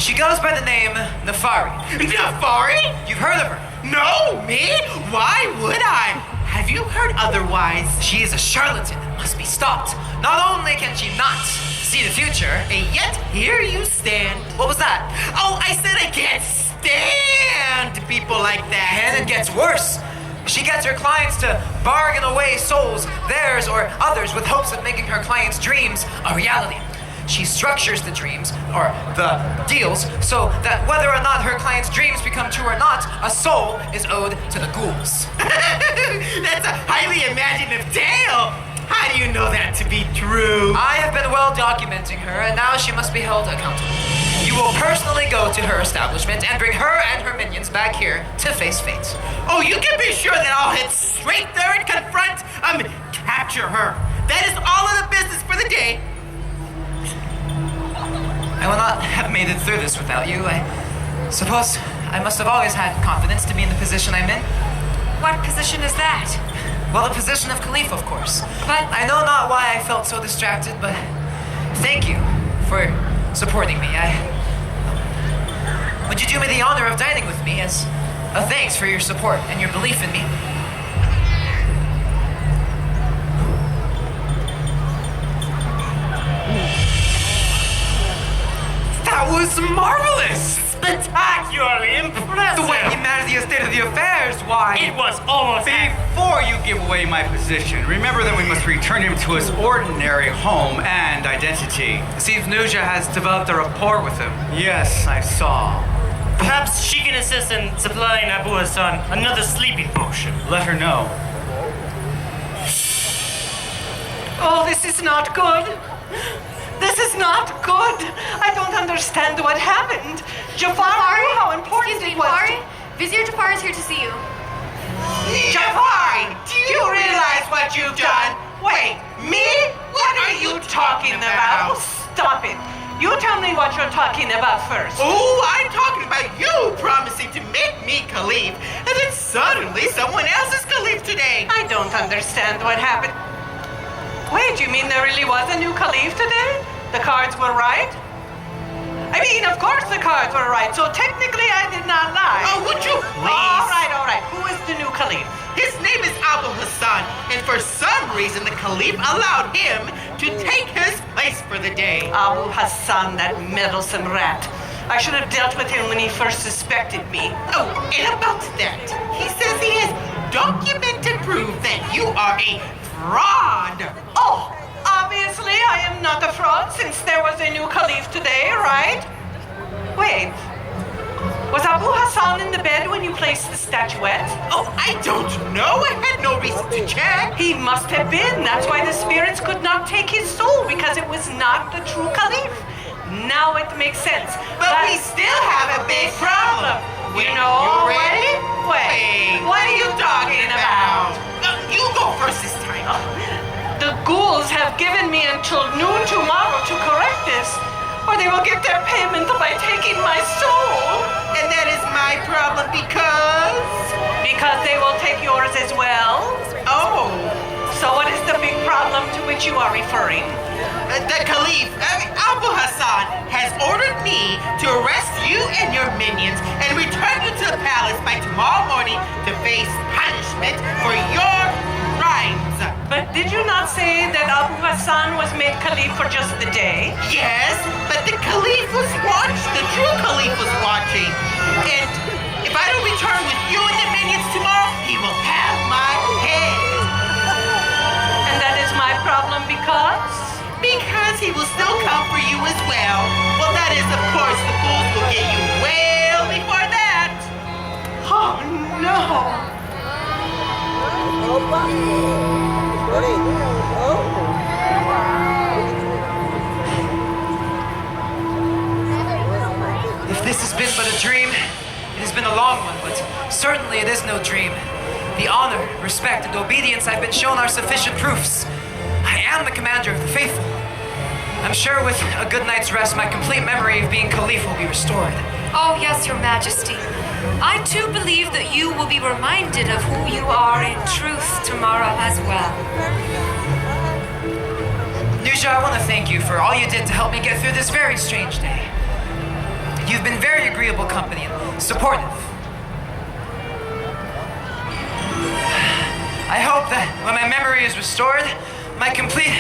She goes by the name Nefari. Nefari? You've heard of her? No, me? Why would I? Have you heard otherwise? She is a charlatan and must be stopped. Not only can she not see the future, and yet here you stand. What was that? Oh, I said I can't stand people like that. And it gets worse. She gets her clients to bargain away souls, theirs or others, with hopes of making her clients' dreams a reality. She structures the dreams, or the deals, so that whether or not her client's dreams become true or not, a soul is owed to the ghouls. That's a highly imaginative tale. How do you know that to be true? I have been well documenting her, and now she must be held accountable. You will personally go to her establishment and bring her and her minions back here to face fate. Oh, you can be sure that I'll head straight there and confront, capture her. That is all of the business for the day. I will not have made it through this without you. I suppose I must have always had confidence to be in the position I'm in. What position is that? Well, the position of Caliph, of course. But I know not why I felt so distracted, but thank you for supporting me. Would you do me the honor of dining with me as a thanks for your support and your belief in me? That was marvelous! Spectacularly impressive! The way he managed the state of the affairs, why? It was almost... Before you give away my position, remember that we must return him to his ordinary home and identity. It seems Nuja has developed a rapport with him. Yes, I saw. Perhaps she can assist in supplying Abou Hassan another sleeping potion. Let her know. Oh, this is not good. This is not good. I don't understand what happened. Jafar knew how important it was. Jafari? Vizier Jafar is here to see you. Jafar, do you realize what you've done? Wait, me? What are you talking about? Stop it. You tell me what you're talking about first. Oh, I'm talking about you promising to make me Caliph, and then suddenly someone else is Caliph today. I don't understand what happened. Wait, you mean there really was a new Caliph today? The cards were right? I mean, of course the cards were right, so technically I did not lie. Oh, would you please? All right. Who is the new Caliph? His name is Abou Hassan, and for some reason the Caliph allowed him to take his place for the day. Abou Hassan, that meddlesome rat. I should have dealt with him when he first suspected me. Oh, and about that, he says he has documents to prove that you are a fraud. Oh, obviously I am not a fraud since there was a new Caliph today, right? Wait, was Abou Hassan in the bed when you placed the statuette? Oh, I don't know. I had no reason to check. He must have been. That's why the spirits could not take his soul, because it was not the true Caliph. Now it makes sense. But we still have a big problem. You know, you ready? Wait, what are you talking about? You go first this time. The ghouls have given me until noon tomorrow to correct this, or they will get their payment by taking my soul. And that is my problem because they will take yours as well. Oh. So what is the big problem to which you are referring? The Caliph, Abou Hassan, has ordered me to arrest you and your minions and return you to the palace by tomorrow morning to face punishment for your crimes. But did you not say that Abou Hassan was made Caliph for just the day? Yes, but the Caliph was watching. The true Caliph was watching. And if I don't return with you and the minions tomorrow, he will have my head. And that is my problem because? Because he will still come for you as well. Well, that is, of course, the fools will get you well before that. Oh, no. If this has been but a dream, It has been a long one, but certainly it is no dream. The honor, respect, and obedience I've been shown are sufficient proofs. I am the commander of the faithful. I'm sure with a good night's rest, my complete memory of being Caliph will be restored. Oh, yes, Your Majesty. I too believe that you will be reminded of who you are in truth tomorrow as well. Nusha, I want to thank you for all you did to help me get through this very strange day. You've been very agreeable company and supportive. I hope that when my memory is restored, my complete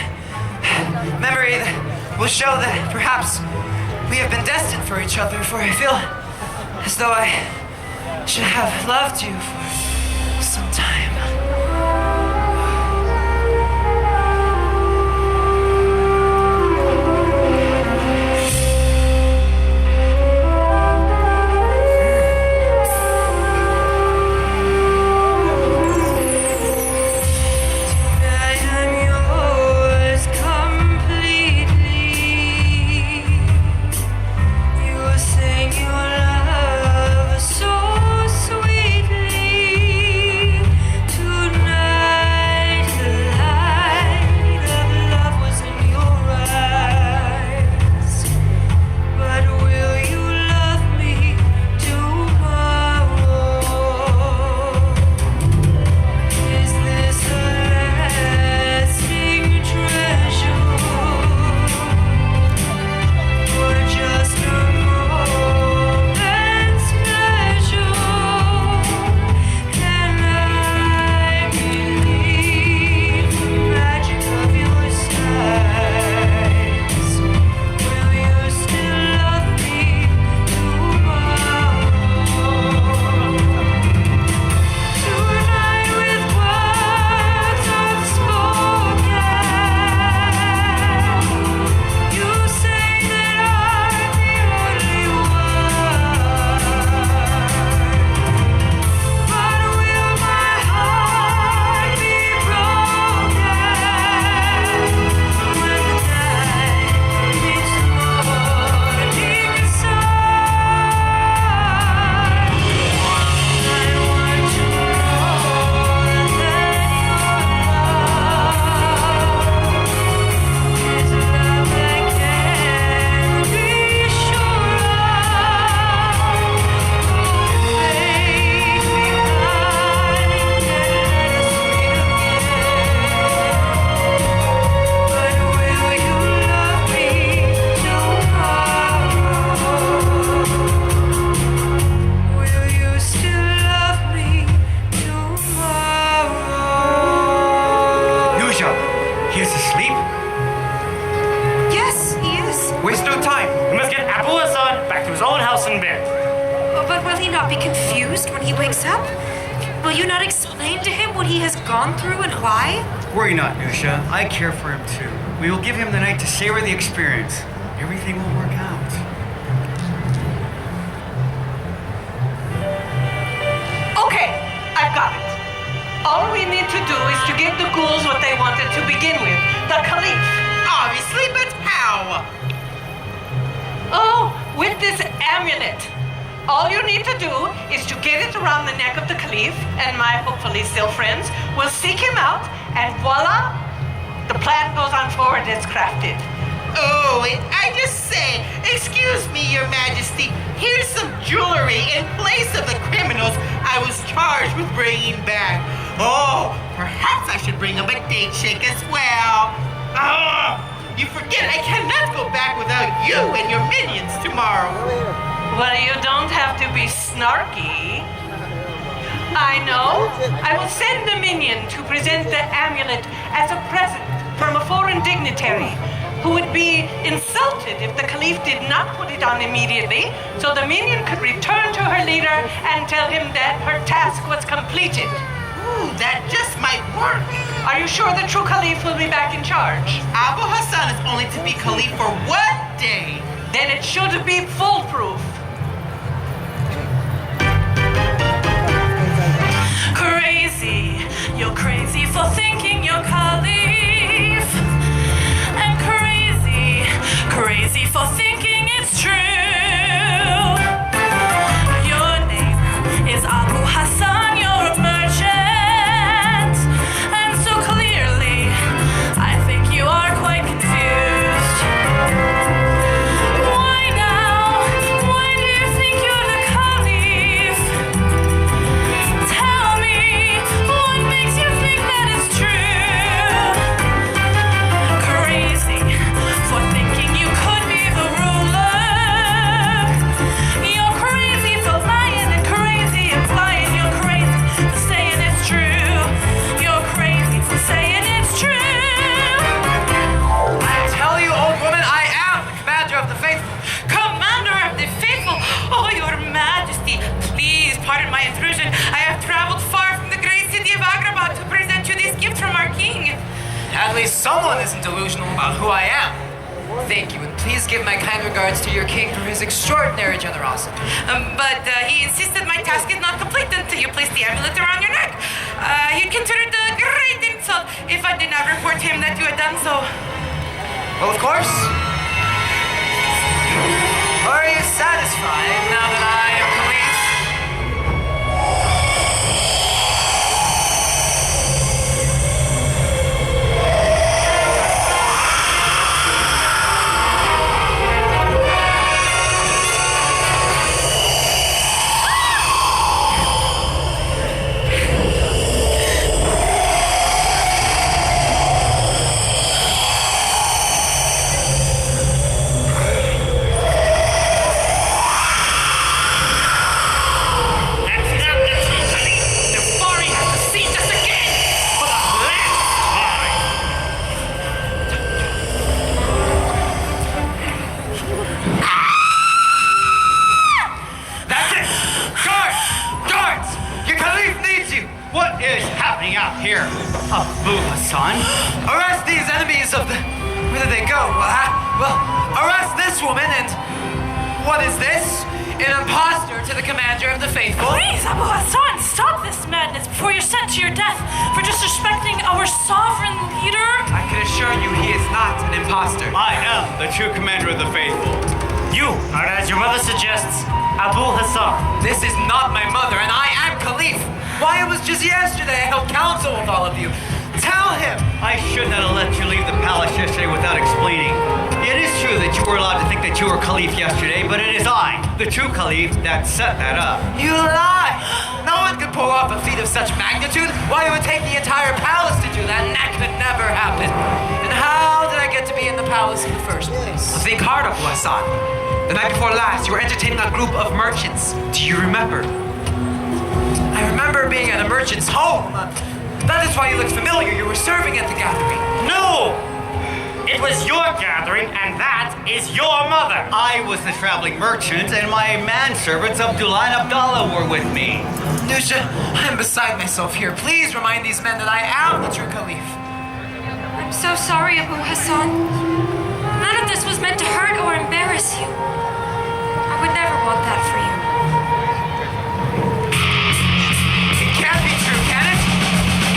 memory will show that perhaps we have been destined for each other, for I feel as though I should have loved you for some time. Worry not, Nusha. I care for him too. We will give him the night to savor the experience. Everything will work out. Okay, I've got it. All we need to do is to give the ghouls what they wanted to begin with. The Caliph. Obviously, but how? Oh, with this amulet. All you need to do is to get it around the neck of the Caliph, and my hopefully still friends will seek him out, and voila, the plan goes on forward as crafted. Oh, and I just say, excuse me, Your Majesty, here's some jewelry in place of the criminals I was charged with bringing back. Oh, perhaps I should bring them a date shake as well. Oh, you forget I cannot go back without you and your minions tomorrow. Well, you don't have to be snarky. I know. I will send a minion to present the amulet as a present from a foreign dignitary who would be insulted if the Caliph did not put it on immediately, so the minion could return to her leader and tell him that her task was completed. Ooh, that just might work. Are you sure the true Caliph will be back in charge? Abou Hassan is only to be Caliph for 1 day. Then it should be foolproof. Crazy, you're crazy for thinking you're Caliph. And crazy for thinking it's true. Your name delusional about who I am. Thank you, and please give my kind regards to your king for his extraordinary generosity. But he insisted my task is not complete until you place the amulet around your neck. He'd consider it a great insult if I did not report to him that you had done so. Well, of course. Are you satisfied now that I am Caliph? What is happening out here, Abou Hassan? Arrest these enemies of the... Where did they go? Well, arrest this woman and... What is this? An imposter to the commander of the faithful? Please, Abou Hassan, stop this madness before you're sent to your death for disrespecting our sovereign leader. I can assure you he is not an imposter. I am the true commander of the faithful. You are, as your mother suggests, Abou Hassan. This is not my mother, and I am Caliph. Why, it was just yesterday I held council with all of you. Tell him! I should not have let you leave the palace yesterday without explaining. It is true that you were allowed to think that you were Caliph yesterday, but it is I, the true Caliph, that set that up. You lie! No one could pull off a feat of such magnitude. Why, it would take the entire palace to do that, and that could never happen. And how did I get to be in the palace in the first place? Think hard, Abou Hassan. The night before last, you were entertaining a group of merchants. Do you remember? I remember being at a merchant's home. That is why you looked familiar. You were serving at the gathering. No! It was your gathering, and that is your mother. I was the traveling merchant, and my manservants Abdullah and Abdallah were with me. Nusha, I am beside myself here. Please remind these men that I am the true Caliph. I'm so sorry, Abou Hassan. None of this was meant to hurt or embarrass you. I would never want that for you. It can't be true, can it?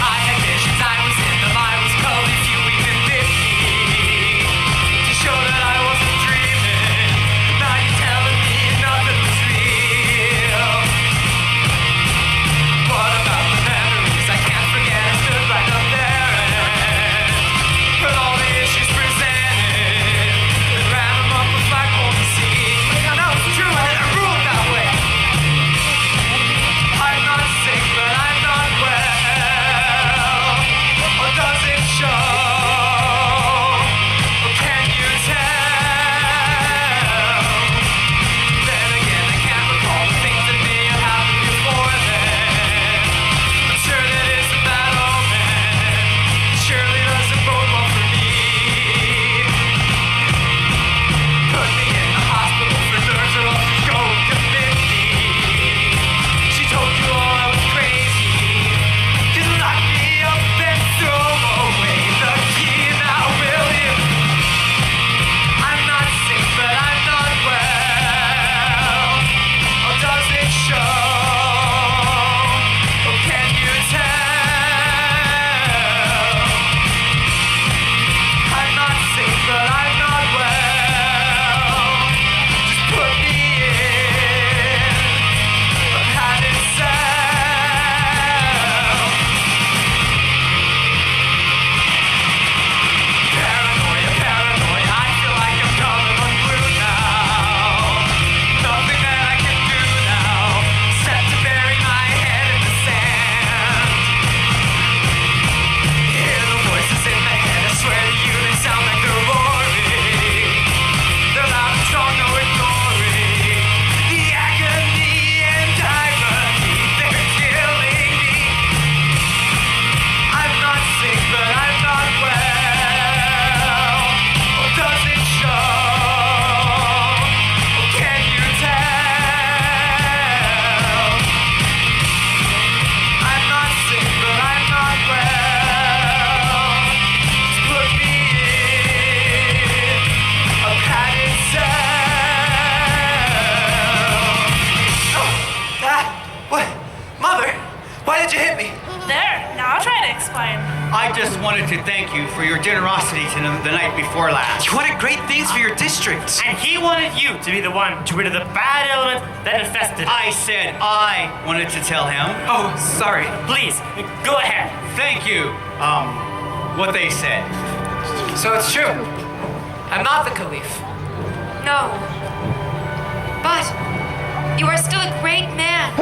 I had visions, I was in them, I was Caliph, you even bit me. To show that I wasn't dreaming. Now you're telling me nothing was real. What about the memories? I can't forget, I stood right up there and heard all the issues presented and ran them up with flagpole to see. wanted to thank you for your generosity to the night before last. You wanted great things for your district. And he wanted you to be the one to rid of the bad element that infested. I said I wanted to tell him. Oh, sorry. Please, go ahead. Thank you. What they said. So it's true. I'm not the Caliph. No. But you are still a great man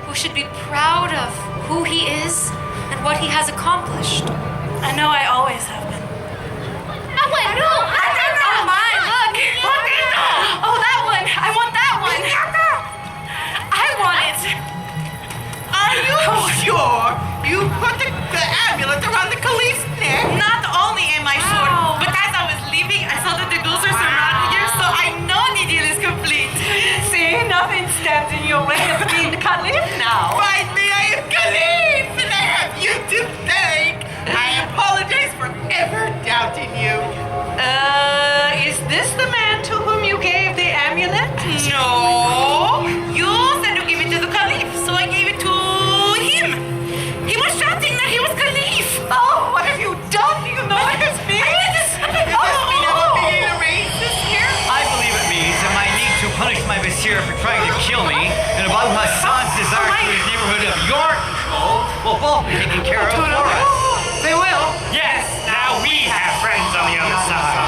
who should be proud of who he is and what he has accomplished. I know I always have been. That one! No! Oh my, look! Oh, that one! I want that one! I want it! Are you sure you put the amulet around the Caliph's neck? Not only am I sure, but as I was leaving, I saw that the ghouls are surrounding you, so I know the deal is complete. See, nothing stands in your way of being Caliph now. Finally, I am Caliph, and I have you to thank. I apologize for ever doubting you. Is this the man to whom you gave the amulet? No! You said to give it to the Caliph, so I gave it to him. He was shouting that he was Caliph. Oh, what have you done? Do you know what this means? I believe it means that my need to punish my vizier for trying to kill me and Abou Hassan's desire to the neighborhood of your control will both be taken care of for us. They will. Yes, now we have friends on the other side.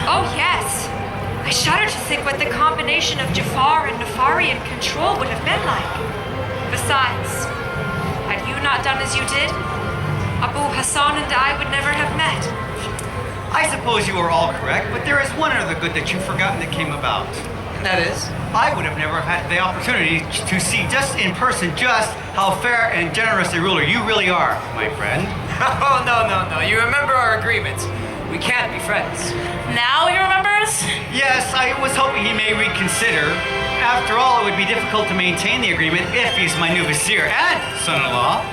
Oh, yes. I shudder to think what the combination of Jafar and Nefarian control would have been like. Besides, had you not done as you did, Abou Hassan and I would never have met. I suppose you are all correct, but there is one other good that you've forgotten that came about. And that is? I would have never had the opportunity to see just in person just how fair and generous a ruler you really are, my friend. Oh, no. You remember our agreement. We can't be friends. Now he remembers? Yes, I was hoping he may reconsider. After all, it would be difficult to maintain the agreement if he's my new vizier and son-in-law.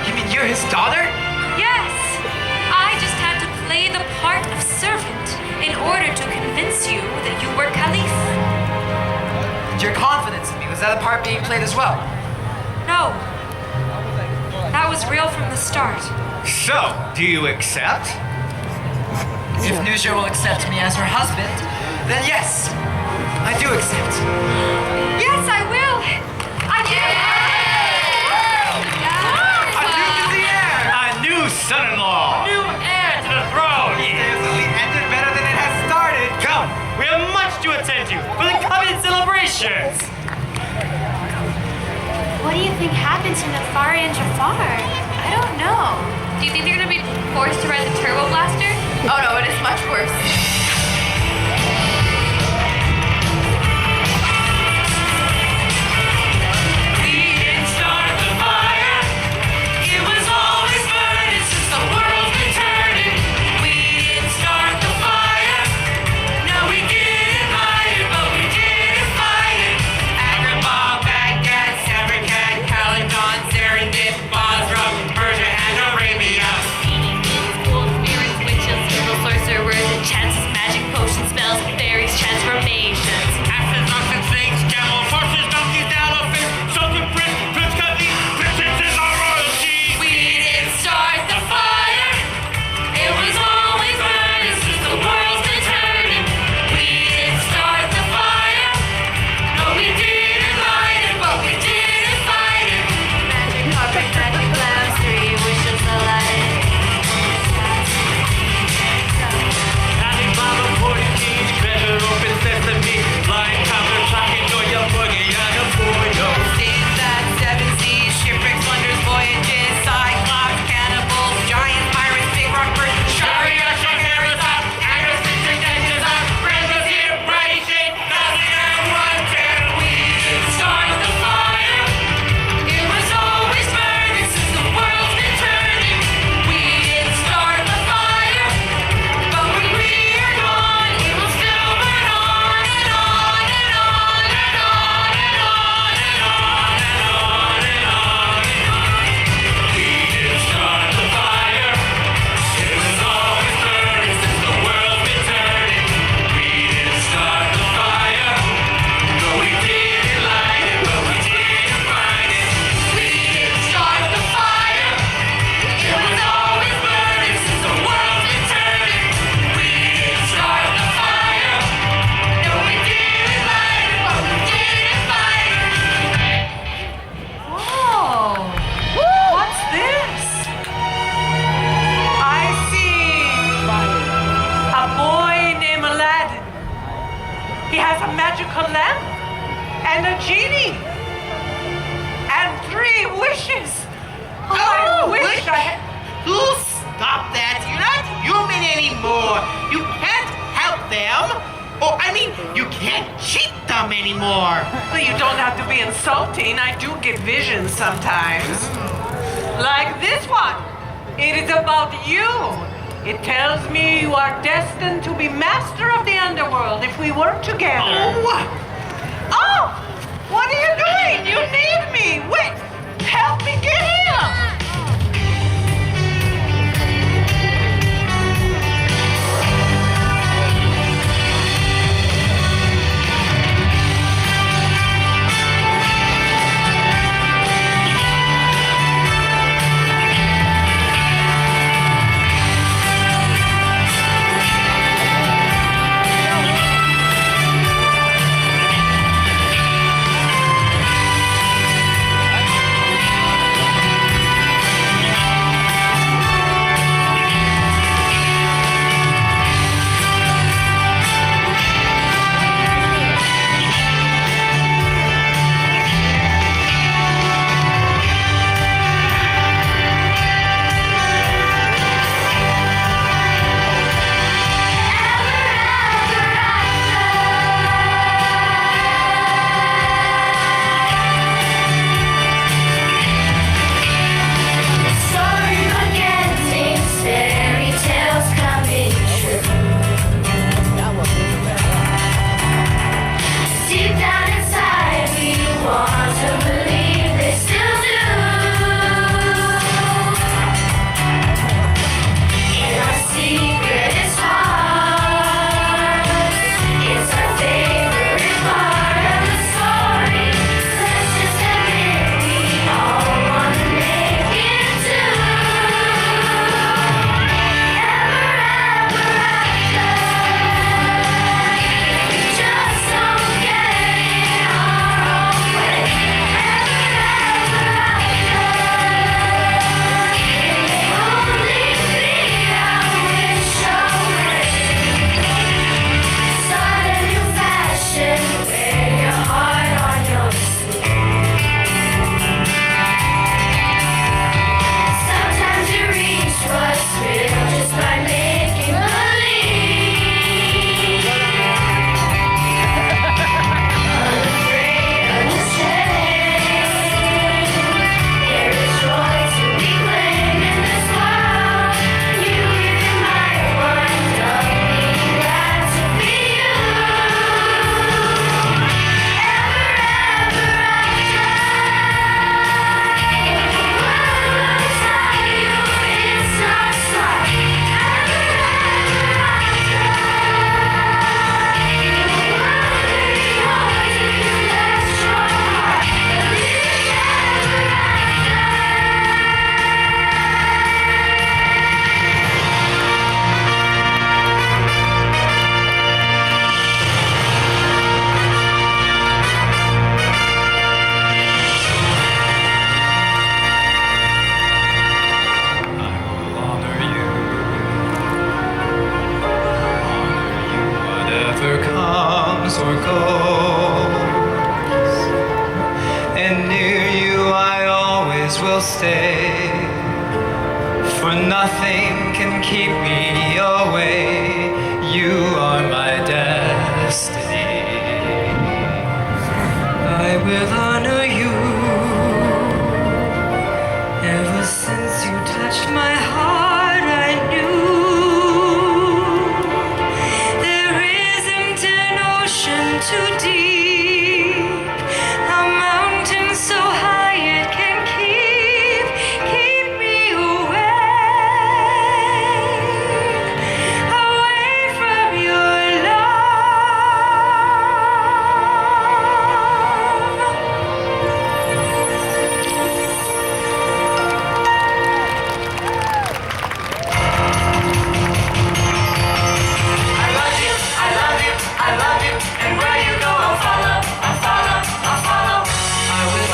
You mean you're his daughter? Yes. I just had to play the part of servant in order to convince you that you were Caliph. Your confidence in me, was that a part being played as well? No. That was real from the start. So, do you accept? If Nusha will accept me as her husband, then yes, I do accept. Yes, I will. I do. A duke in the air! A new son-in-law! New heir to the throne! It ended better than it has started. Come, to attend to for the coming celebrations. What do you think happened to Nefari and Jafar? I don't know. Do you think they're gonna be forced to ride the Turbo Blaster? Oh no, it is much worse. stay, for nothing can keep me away. You are my destiny. I will honor you. Ever since you touched my heart, I knew there isn't an ocean too deep, a mountain so high it can keep me away from your I love you, and where you go, I'll follow. I will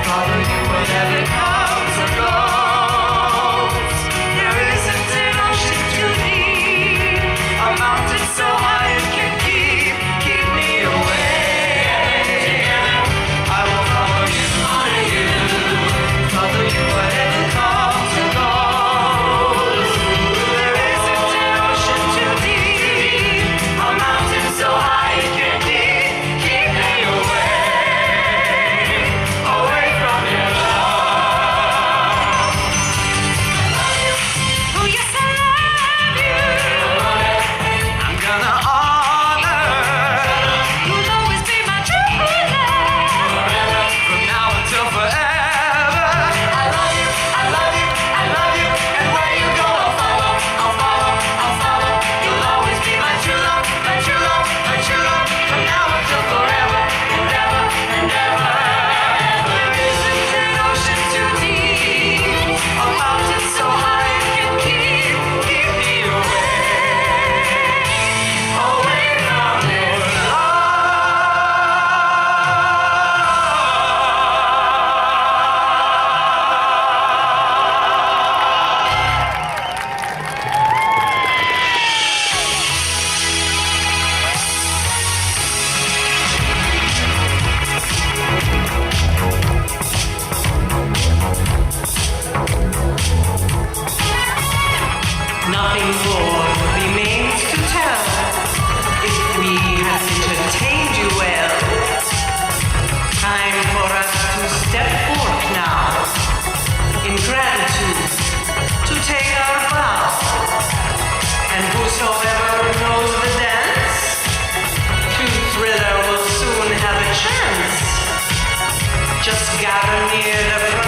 follow you wherever comes or goes. There isn't an ocean too deep, a mountain so high it can keep me away. I will follow you, honor you wherever comes or goes. There isn't an ocean too deep, a mountain so high it can keep me away from your love. Oh, yes, I love you. I'm gonna honor. You'll always be my true love. From now until forever. I love you, and where you go, I'll follow. You'll always be my true love. From now until forever and ever. There isn't an ocean too deep, a mountain so high it can keep me away from your Nothing more remains to tell. If we have entertained you well, time for us to step forth now, in gratitude, to take our vow. And whosoever knows the dance, to Thriller will soon have a chance. Just gather near the